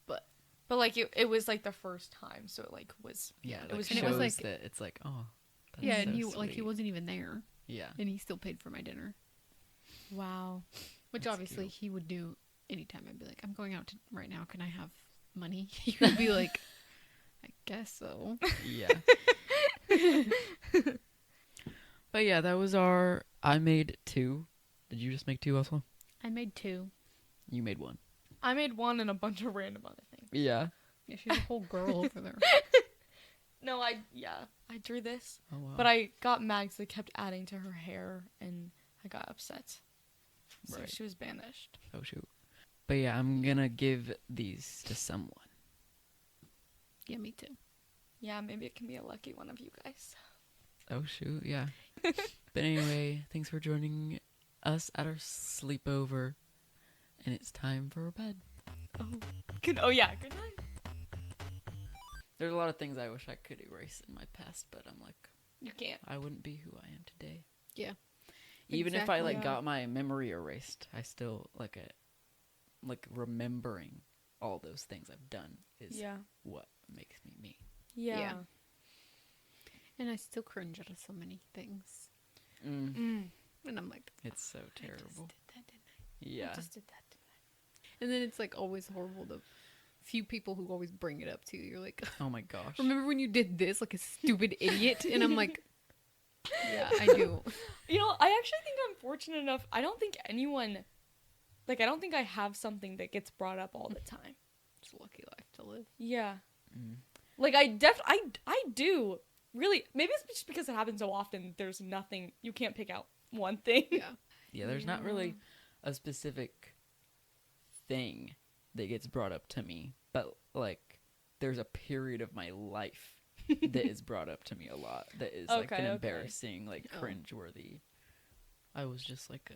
But like it was like the first time, so it like was Yeah. it It was shows and it was like- that it's like, oh. That's yeah, so and he like he sweet. wasn't even there, Yeah. and he still paid for my dinner, wow. which That's obviously cute. he would do anytime. I'd be like, I'm going out right now. Can I have money? He would be like, I guess so. Yeah. But yeah, that was our. I made 2. Did you just make 2 also? I made 2. You made 1. I made one and a bunch of random other things. Yeah. Yeah, she's a whole girl over there. No, I drew this, Oh wow. but I got Mags that kept adding to her hair, and I got upset. So Right. she was banished. Oh shoot. But yeah, I'm gonna give these to someone. Yeah, me too. Yeah, maybe it can be a lucky one of you guys. Oh, shoot, yeah. But anyway, thanks for joining us at our sleepover. And it's time for bed. Oh yeah, good night. There's a lot of things I wish I could erase in my past, but I'm like, You can't. I wouldn't be who I am today. Yeah. Even if I Exactly. Yeah. got my memory erased, I still like remembering all those things I've done is Yeah. what makes me me. Yeah. Yeah. And I still cringe at so many things. Mm. And I'm like, It's so I just terrible. did that, didn't I? Yeah. I just did that, didn't I? And then it's like always horrible. The few people who always bring it up too. You're like, Oh my gosh. remember when you did this like a stupid idiot? And I'm like, yeah, I do. You know, I actually think I'm fortunate enough. I don't think anyone, I don't think I have something that gets brought up all the time. It's a lucky life to live. Yeah. Mm. Like, I do. Really, maybe it's just because it happens so often. There's nothing, you can't pick out one thing. Yeah. Yeah, there's not really a specific thing that gets brought up to me, but like there's a period of my life that is brought up to me a lot that is like an Okay. embarrassing, like Oh. cringe-worthy. I was just like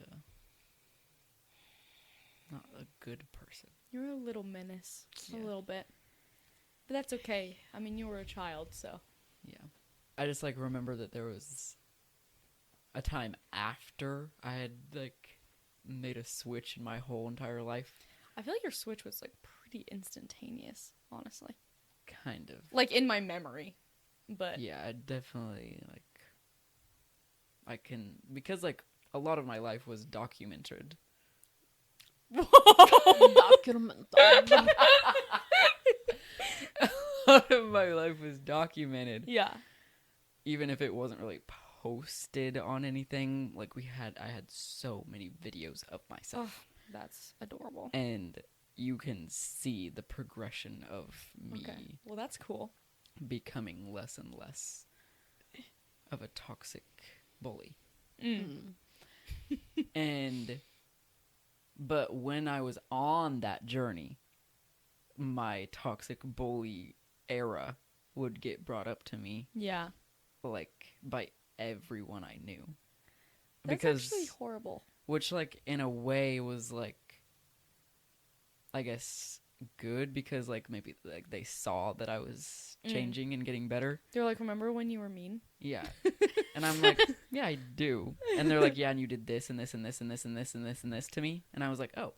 not a good person. You're a little menace. Yeah. A little bit. But that's okay. I mean, you were a child, so. Yeah. I just like remember that there was a time after I had like made a switch in my whole entire life. I feel like your switch was, pretty instantaneous, honestly. Kind of. Like, in my memory. But. Yeah, I definitely I can, because like a lot of my life was documented. Document. A lot of my life was documented, Yeah. even if it wasn't really posted on anything. Like I had so many videos of myself, That's adorable. and you can see the progression of me Okay. Well, that's cool. becoming less and less of a toxic bully. But when I was on that journey, my toxic bully era would get brought up to me, Yeah. by everyone I knew. That's actually horrible. Which, in a way was, I guess, good, because, maybe, they saw that I was changing and getting better. They're like, remember when you were mean? Yeah. And I'm like, yeah, I do. And they're like, yeah, and you did this and this and this and this and this and this and this to me. And I was like, oh,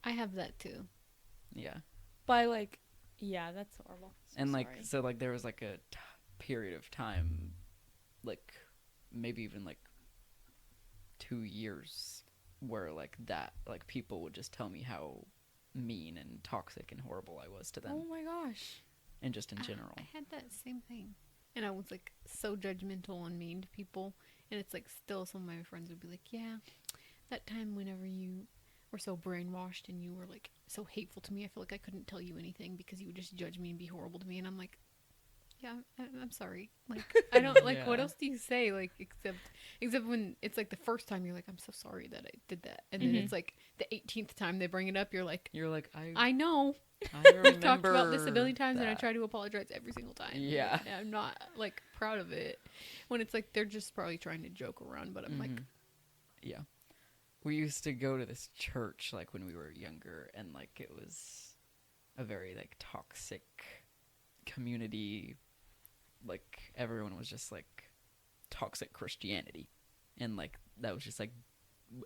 I have that too. yeah. By yeah, that's horrible. So And sorry. so there was a period of time, maybe even 2 years, where that people would just tell me how mean and toxic and horrible I was to them, Oh my gosh. and just in general. I had that same thing. And I was so judgmental and mean to people. And it's still some of my friends would be like, yeah, that time whenever you were so brainwashed and you were so hateful to me, I feel like I couldn't tell you anything because you would just judge me and be horrible to me. And I'm like, yeah, I'm sorry. I don't what Yeah. else do you say? Except when it's the first time you're like, I'm so sorry that I did that. And then it's the 18th time they bring it up, you're like, You're like, I know. I We've remember talked about this a billion times and I that. try to apologize every single time. Yeah. And I'm not proud of it. When it's they're just probably trying to joke around, but I'm Mhm. Yeah. We used to go to this church when we were younger, and it was a very toxic community. Everyone was just toxic Christianity, and that was just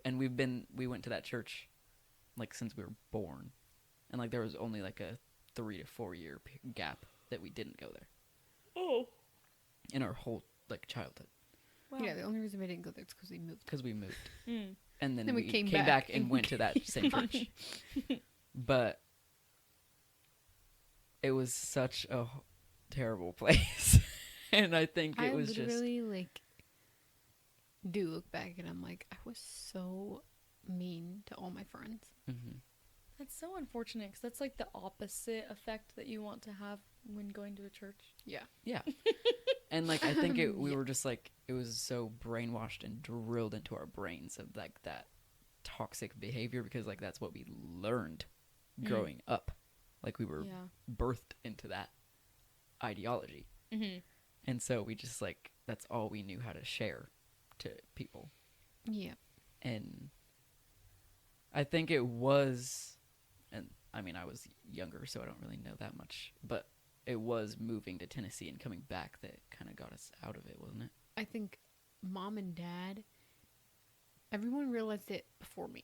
and we went to that church since we were born, and there was only a 3 to 4 year gap that we didn't go there Oh. in our whole childhood, Wow. yeah, the only reason we didn't go there is because we moved. because we moved. Mm. And then Then we we came came back back and and went to that same church. But it was such a terrible place. And I think it was just... I literally do look back and I'm I was so mean to all my friends. Mhm. That's so unfortunate because that's the opposite effect that you want to have when going to a church. Yeah. Yeah. And I think we Yeah. were just it was so brainwashed and drilled into our brains of that toxic behavior, because that's what we learned growing up. We were Yeah. birthed into that. ideology. Mm-hmm. And so we just like, that's all we knew how to share to people. Yeah. And I think it was, and I mean, I was younger, so I don't really know that much, but it was moving to Tennessee and coming back that kind of got us out of it, wasn't it? I think mom and dad, everyone realized it before me.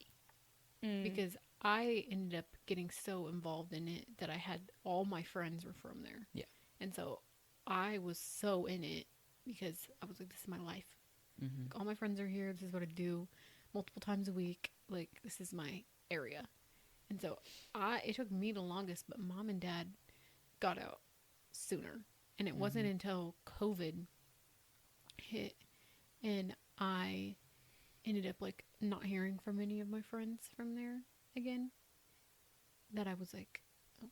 Because I ended up getting so involved in it that I had all my friends were from there. Yeah. And so I was so in it because I was like, this is my life. Mm-hmm. Like, all my friends are here. This is what I do multiple times a week. Like, this is my area. And so it took me the longest, but mom and dad got out sooner. And it wasn't until COVID hit and I ended up like not hearing from any of my friends from there again that I was like, oh,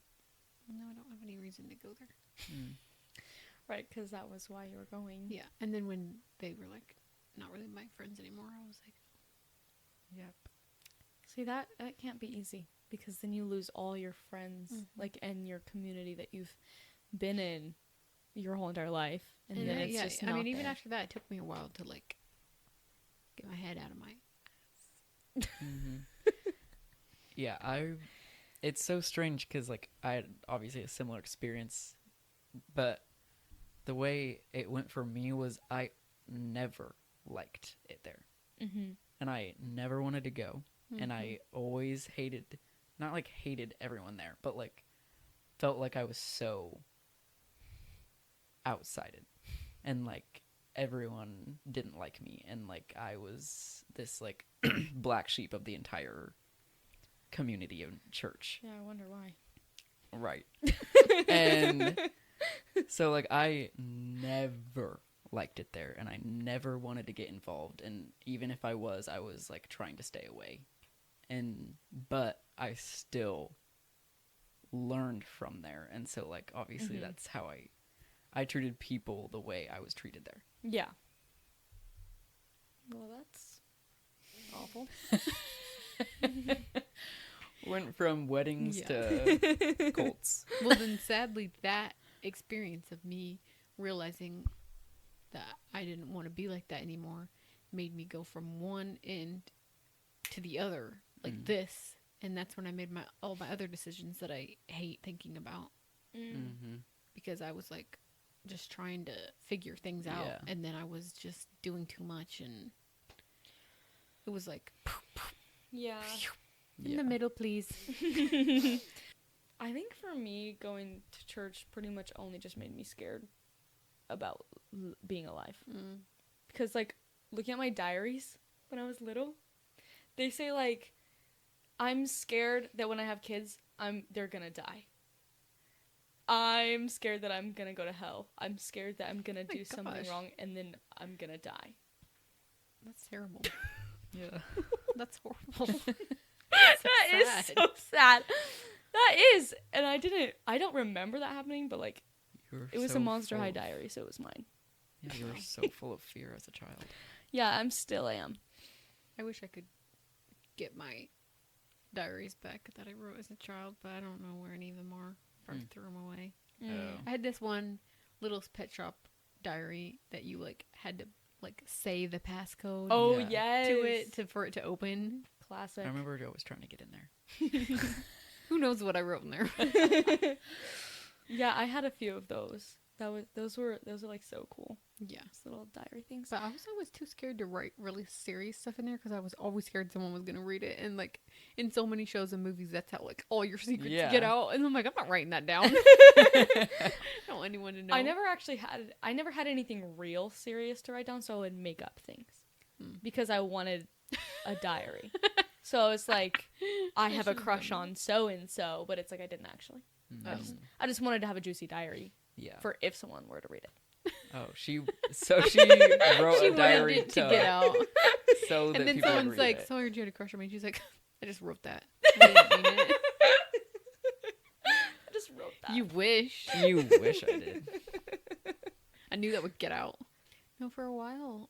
no, I don't have any reason to go there. Right, because that was why you were going. Yeah. And then when they were like not really my friends anymore, I was like, Yep. See, that can't be easy because then you lose all your friends, like, and your community that you've been in your whole entire life, and then it's just not even there. after that, it took me a while to like get my head out of my Yeah, it's so strange because like I had obviously a similar experience, but the way it went for me was I never liked it there, and I never wanted to go, and I always not like hated everyone there, but like felt like I was so outsided, and like everyone didn't like me, and like I was this like black sheep of the entire community of church. Yeah, I wonder why. Right. And so like I never liked it there, and I never wanted to get involved, and even if I was like trying to stay away. But I still learned from there, and so like obviously that's how I treated people the way I was treated there. Yeah. Well, that's awful. Went from weddings to cults. Well, then sadly, that experience of me realizing that I didn't want to be like that anymore made me go from one end to the other, like this. And that's when I made all my other decisions that I hate thinking about. Because I was like just trying to figure things out. Yeah. And then I was just doing too much. And it was like, Yeah. in the middle, please. I think for me, going to church pretty much only just made me scared about being alive. Because, like, looking at my diaries when I was little, they say, like, I'm scared that when I have kids, they're gonna die. I'm scared that I'm gonna go to hell. I'm scared that I'm gonna do something wrong and then I'm gonna die. That's terrible. Yeah. That's horrible. That is so sad. That is, and I don't remember that happening, but like, it was a Monster High diary, so it was mine. Yeah, you were so full of fear as a child. Yeah, still am. I wish I could get my diaries back that I wrote as a child, but I don't know where any of them are. Probably threw them away. I had this one little pet shop diary that you like had to like say the passcode. Oh Yeah. yes, for it to open. classic. I remember always trying to get in there. Who knows what I wrote in there? Yeah, I had a few of those. Those were like so cool. Yeah. Just little diary things. But I was always too scared to write really serious stuff in there because I was always scared someone was going to read it. And like in so many shows and movies, that's how like all your secrets get out. And I'm like, I'm not writing that down. I don't want anyone to know. I never had anything real serious to write down, so I would make up things because I wanted a diary. So it's like I have a crush on so and so, but it's like I didn't actually. I just wanted to have a juicy diary. Yeah. For if someone were to read it. Oh, she wrote a diary to get out. So that And then people would someone's read like, it. so I heard you had a crush on me. She's like, I just wrote that. I didn't mean it. I just wrote that. You wish. You wish I did. I knew that would get out. No, for a while,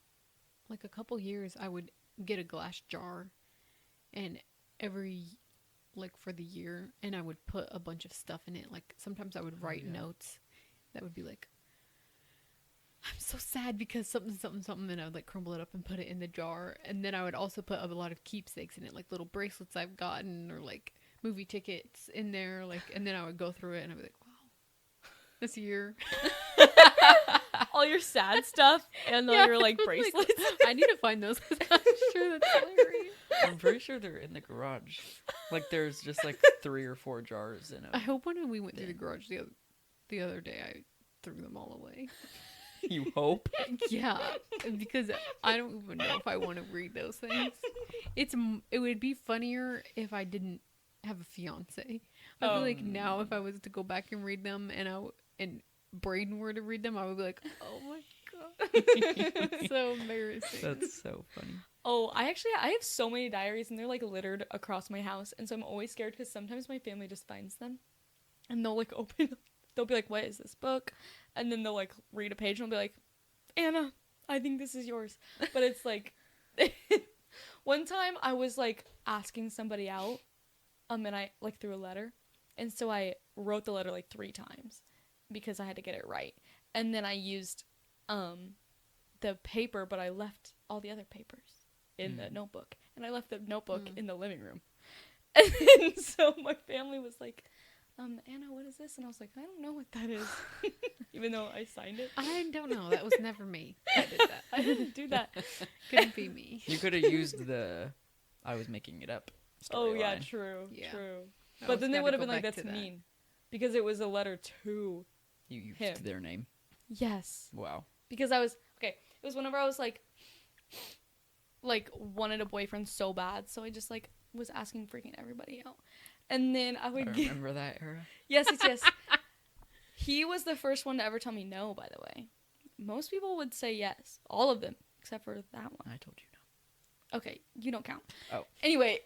like a couple years, I would get a glass jar, and for the year, and I would put a bunch of stuff in it. Like sometimes I would write notes that would be like, I'm so sad because something, something, something, and I would like crumble it up and put it in the jar. And then I would also put a lot of keepsakes in it, like little bracelets I've gotten or like movie tickets in there. Like, and then I would go through it and I'd be like, wow, this year. All your sad stuff and all your like bracelets. I need to find those. I'm sure that's hilarious. I'm pretty sure they're in the garage. Like there's just like 3 or 4 jars in I them. hope when we went through the garage the other day, I threw them all away. You hope? Yeah, because I don't even know if I want to read those things. It would be funnier if I didn't have a fiance. I feel like now if I was to go back and read them and Braden were to read them, I would be like, oh my god, it's so embarrassing. That's so funny. Oh, I have so many diaries and they're like littered across my house, and so I'm always scared because sometimes my family just finds them and they'll like they'll be like, what is this book? And then they'll like read a page and they'll be like, Anna, I think this is yours. But it's like one time I was like asking somebody out and I like threw a letter, and so I wrote the letter like 3 times because I had to get it right. And then I used the paper, but I left all the other papers in the notebook. And I left the notebook in the living room. And then, so my family was like, Anna, what is this? And I was like, I don't know what that is. Even though I signed it. I don't know. That was never me. I did that. I didn't do that. Couldn't be me. You could have used the I was making it up Oh, yeah, storyline. true. Yeah. True. I But always then they gotta would have go been like, back that's to that. mean. Because it was a letter to You used him. their name. Yes. Wow. Because it was whenever I was like wanted a boyfriend so bad, so I just like was asking freaking everybody out. And then I I would remember that era. yes. He was the first one to ever tell me no, by the way. Most people would say yes. All of them, except for that one. I told you no. Okay, you don't count. Oh. Anyway.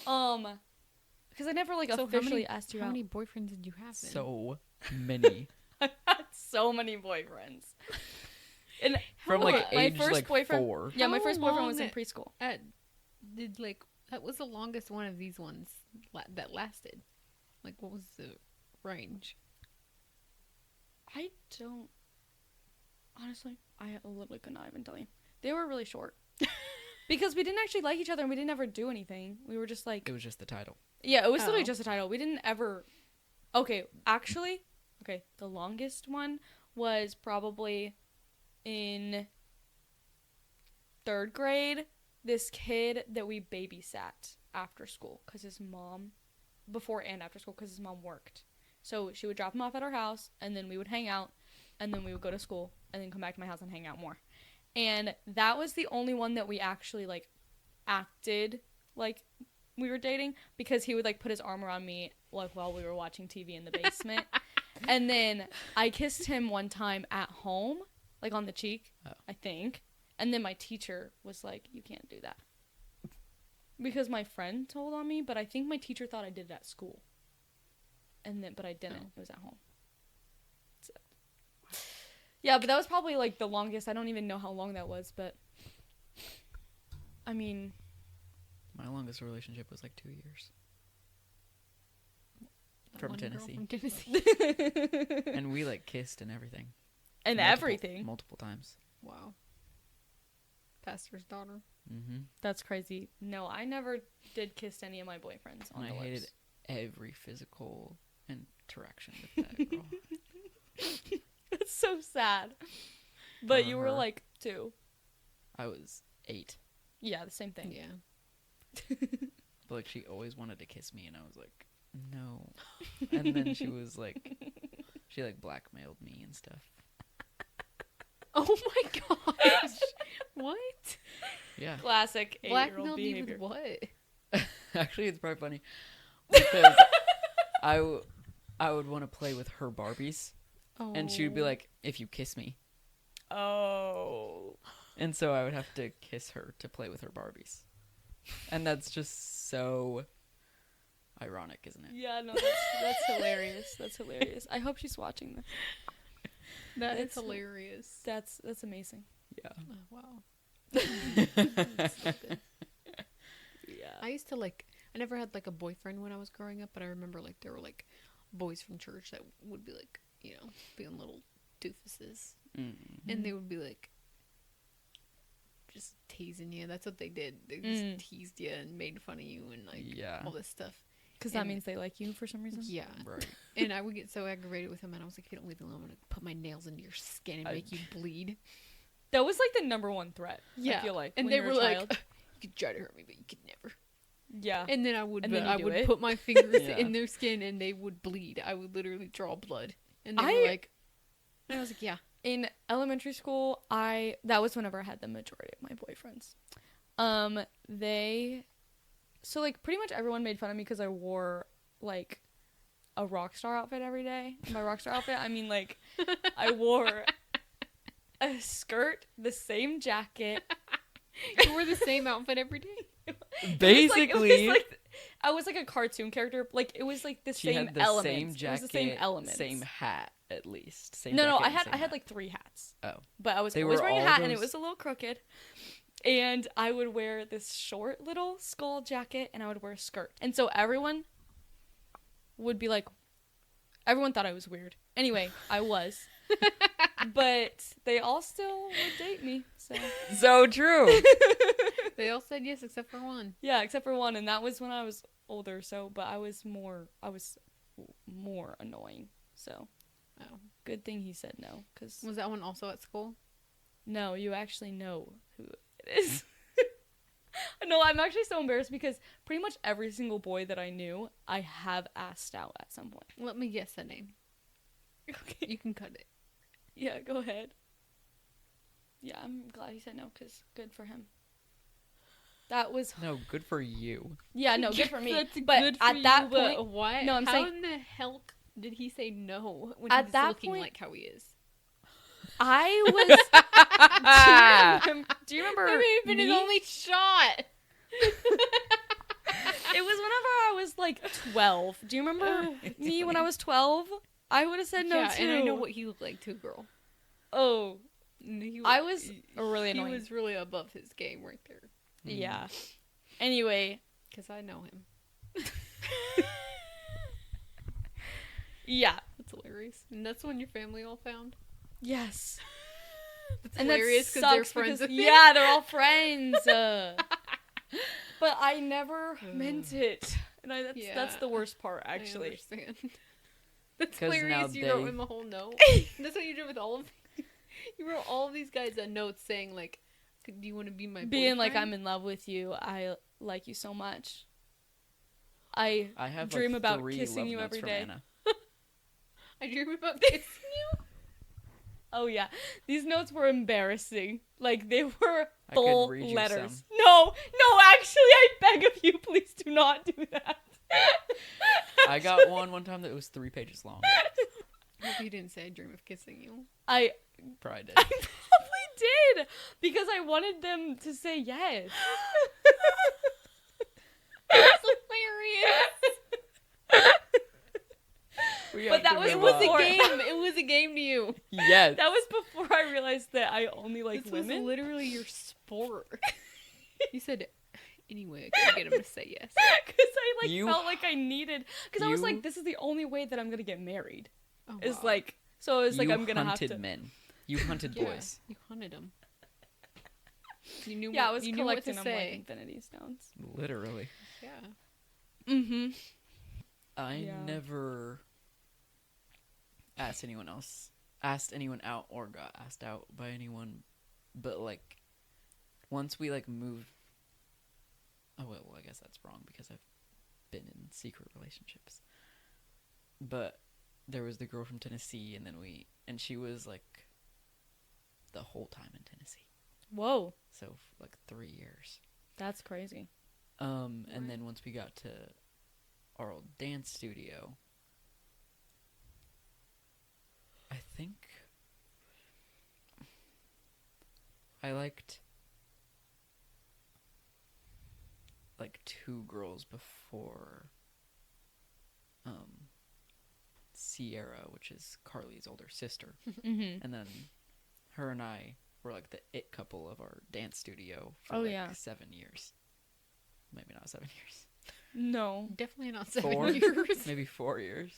Because I never like So officially asked you How out. many boyfriends did you have then? So many. I've had so many boyfriends. And From like my age first like boyfriend, 4. yeah, my How first boyfriend was in long- preschool. That was the longest one of these ones that lasted. Like, what was the range? I don't. Honestly, I literally could not even tell you. They were really short. Because we didn't actually like each other and we didn't ever do anything. We were just like. It was just the title. Yeah, it was literally Oh. just a title. We didn't ever. Okay, actually. Okay, the longest one was probably in 3rd grade. This kid that we babysat after school because his mom. Before and after school because his mom worked. So she would drop him off at our house and then we would hang out and then we would go to school and then come back to my house and hang out more. And that was the only one that we actually like acted like we were dating because he would like put his arm around me like while we were watching TV in the basement. And then I kissed him one time at home, like on the cheek, I think. And then my teacher was like, you can't do that. Because my friend told on me, but I think my teacher thought I did it at school. But I didn't. Oh. It was at home. So. Yeah, but that was probably like the longest. I don't even know how long that was, but I mean, My longest relationship was like 2 years. That From one girl Tennessee. From Tennessee. And we like kissed and everything. and everything. Multiple times. Wow. Pastor's daughter. Mm-hmm. That's crazy. No, I never did kiss any of my boyfriends on And the I hated lips. every physical interaction with that girl. It's so sad. But you were Her. like 2. I was 8. Yeah, the same thing. Yeah. But like she always wanted to kiss me and I was like, no. And then she was like, she like blackmailed me and stuff. Oh my gosh. What? Yeah. Classic 8-year-old Blackmailed you behavior. with what? Actually, it's probably funny because I would want to play with her Barbies and she would be like, if you kiss me. Oh. And so I would have to kiss her to play with her Barbies. And that's just so ironic, isn't it? Yeah, no, that's hilarious. That's hilarious. I hope she's watching this. That is That's- hilarious. That's amazing. Yeah. Oh, wow. That's so good. Yeah. I used to I never had like a boyfriend when I was growing up, but I remember like there were like boys from church that would be like, you know, being little doofuses. Mm-hmm. And they would be like, just teasing you. That's what they did. They just teased you and made fun of you and like all this stuff. Because that means they like you for some reason. Yeah. Right. And I would get so aggravated with them, and I was like, if you don't leave me alone, I'm going to put my nails into your skin and make you bleed. That was like the number one threat. Yeah. I feel like. And when they you were a like, child. you could try to hurt me, but you could never. Yeah. And then I would, And then I you do would it. put my fingers Yeah. in their skin, and they would bleed. I would literally draw blood. And they were like, and I was like, yeah. In elementary school, that was whenever I had the majority of my boyfriends. So like pretty much everyone made fun of me because I wore like a rock star outfit every day. By rock star outfit, I mean like I wore a skirt, the same jacket. You wore the same outfit every day. Basically, I was like a cartoon character. Like it was like the she same had the elements. same jacket, it was the same elements. same hat, at least. Same No, jacket I and had same I had hat. like 3 hats. Oh. But I was They always were wearing a all hat and it those- was a little crooked. And I would wear this short little skull jacket and I would wear a skirt. And so everyone would be like, everyone thought I was weird. Anyway, I was. But they all still would date me. So true. They all said yes except for one. Yeah, except for one. And that was when I was older. But I was more annoying. So Oh. good thing he said no. Cause Was that one also at school? no, you actually know who it is. No, I'm actually so embarrassed because pretty much every single boy that I knew, I have asked out at some point. Let me guess the name. Okay. You can cut it. Yeah, go ahead. Yeah, I'm glad he said no because good for him. That was No, good for you. yeah, no, good for me. That's but good at for that you, but point, why? no, I'm how saying- in the hell did he say no when At he's that looking point- like how he is? I was. Do you remember? That may have been his me? only shot. It was whenever I was like 12. Do you remember me when I was 12? I would have said no yeah, too. and I know what he looked like too, girl. Oh, He, I was really annoying. He was really above his game right there. Yeah. Anyway, Because I know him. yeah. That's hilarious. And that's when your family all found. Yes. That's And that hilarious because they're sucks friends because with me. yeah, they're all friends. But I never meant it, and that's Yeah. the worst part I actually. understand. That's 'Cause now hilarious. You wrote they- him a whole note. That's what you did with all of them. You wrote all of these guys a note saying like, "Do you want to be my Being like boyfriend?" I'm in love with you, I like you so much. I I have dream like about 3 kissing love you notes every from day. Anna. I dream about kissing you. Oh yeah, these notes were embarrassing. Like they were I could full read you letters. some. No, actually, I beg of you, please do not do that. I got one time that was 3 pages long. I hope you didn't say I dream of kissing you. I Probably did. probably did because I wanted them to say yes. That's hilarious. We But have that to was It move was on. a before- game. It was a game to you. Yes. That was before I realized that I only like This women. was literally your sport. You said, anyway, I could get him to say yes. Because I like You- felt like I needed. Because I was you- like, this is the only way that I'm gonna get married. Oh, Is wow. like so. It's like You I'm gonna have hunted to. men. You hunted Yeah, boys. you hunted him. You knew. Yeah, what, I was you knew what to collecting them like say. Infinity Stones. Literally. Yeah. Mm-hmm. I Yeah. never asked anyone out or got asked out by anyone, but like once we like moved. Oh well, I guess that's wrong because I've been in secret relationships. But there was the girl from Tennessee, and she was like the whole time in Tennessee, Whoa, so like 3 years. that's crazy. And then once we got to our old dance studio, I think I liked like 2 girls before Sierra, which is Carly's older sister. Mm-hmm. And then her and I were like the it couple of our dance studio for Oh, like yeah. 7 years. Maybe not 7 years. No. Definitely not 7 4? years. Maybe 4 years.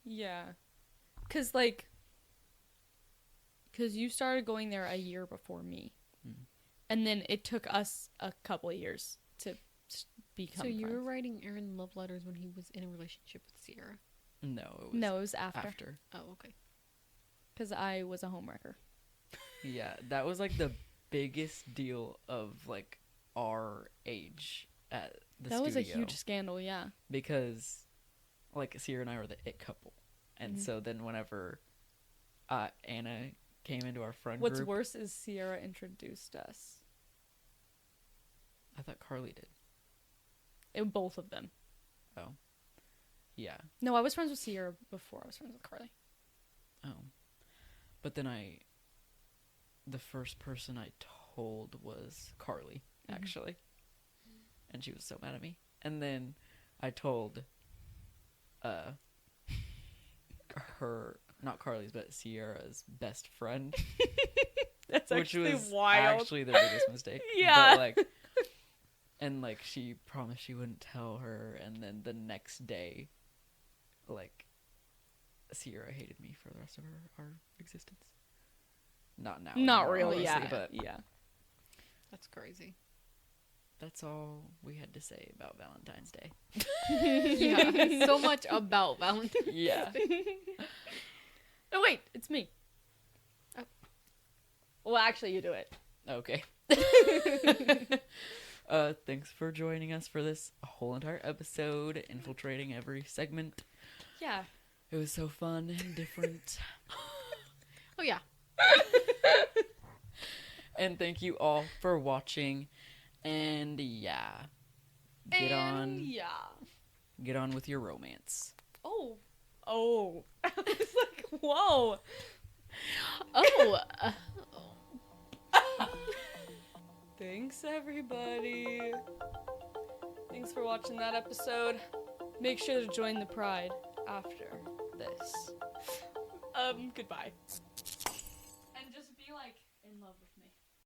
Yeah. Cause you started going there a year before me. Mm. And then it took us a couple of years to become So you were friends. writing Aaron love letters when he was in a relationship with Sierra? No, it was No, it was after. after. Oh, okay. Because I was a homewrecker. Yeah, that was like the biggest deal of like our age at the That studio. was a huge scandal, yeah. Because like Sierra and I were the it couple. And Mhm. so then whenever Anna came into our friend What's group, worse is Sierra introduced us. I thought Carly did. Both of them. Oh. Yeah. No, I was friends with Sierra before I was friends with Carly. Oh. But then the first person I told was Carly, Mhm. actually. And she was so mad at me. And then I told her, not Carly's, but Sierra's best friend, That's which actually was wild. actually the biggest mistake. Yeah. But like, and like she promised she wouldn't tell her, and then the next day, like, Sierra hated me for the rest of our existence. Not now. Not anymore, really, obviously, yeah. but Yeah. That's crazy. that's all we had to say about Valentine's Day. Yeah, so much about Valentine. Yeah. Oh, wait, it's me. Oh. Well, actually, you do it. Okay. Thanks for joining us for this whole entire episode, infiltrating every segment. Yeah. It was so fun and different. Oh, yeah. And thank you all for watching. And yeah, get on with your romance. Oh. Oh. I was like, whoa. Oh. Thanks, everybody. Thanks for watching that episode. Make sure to join the Pride after this. Goodbye. And just be, like, in love with me.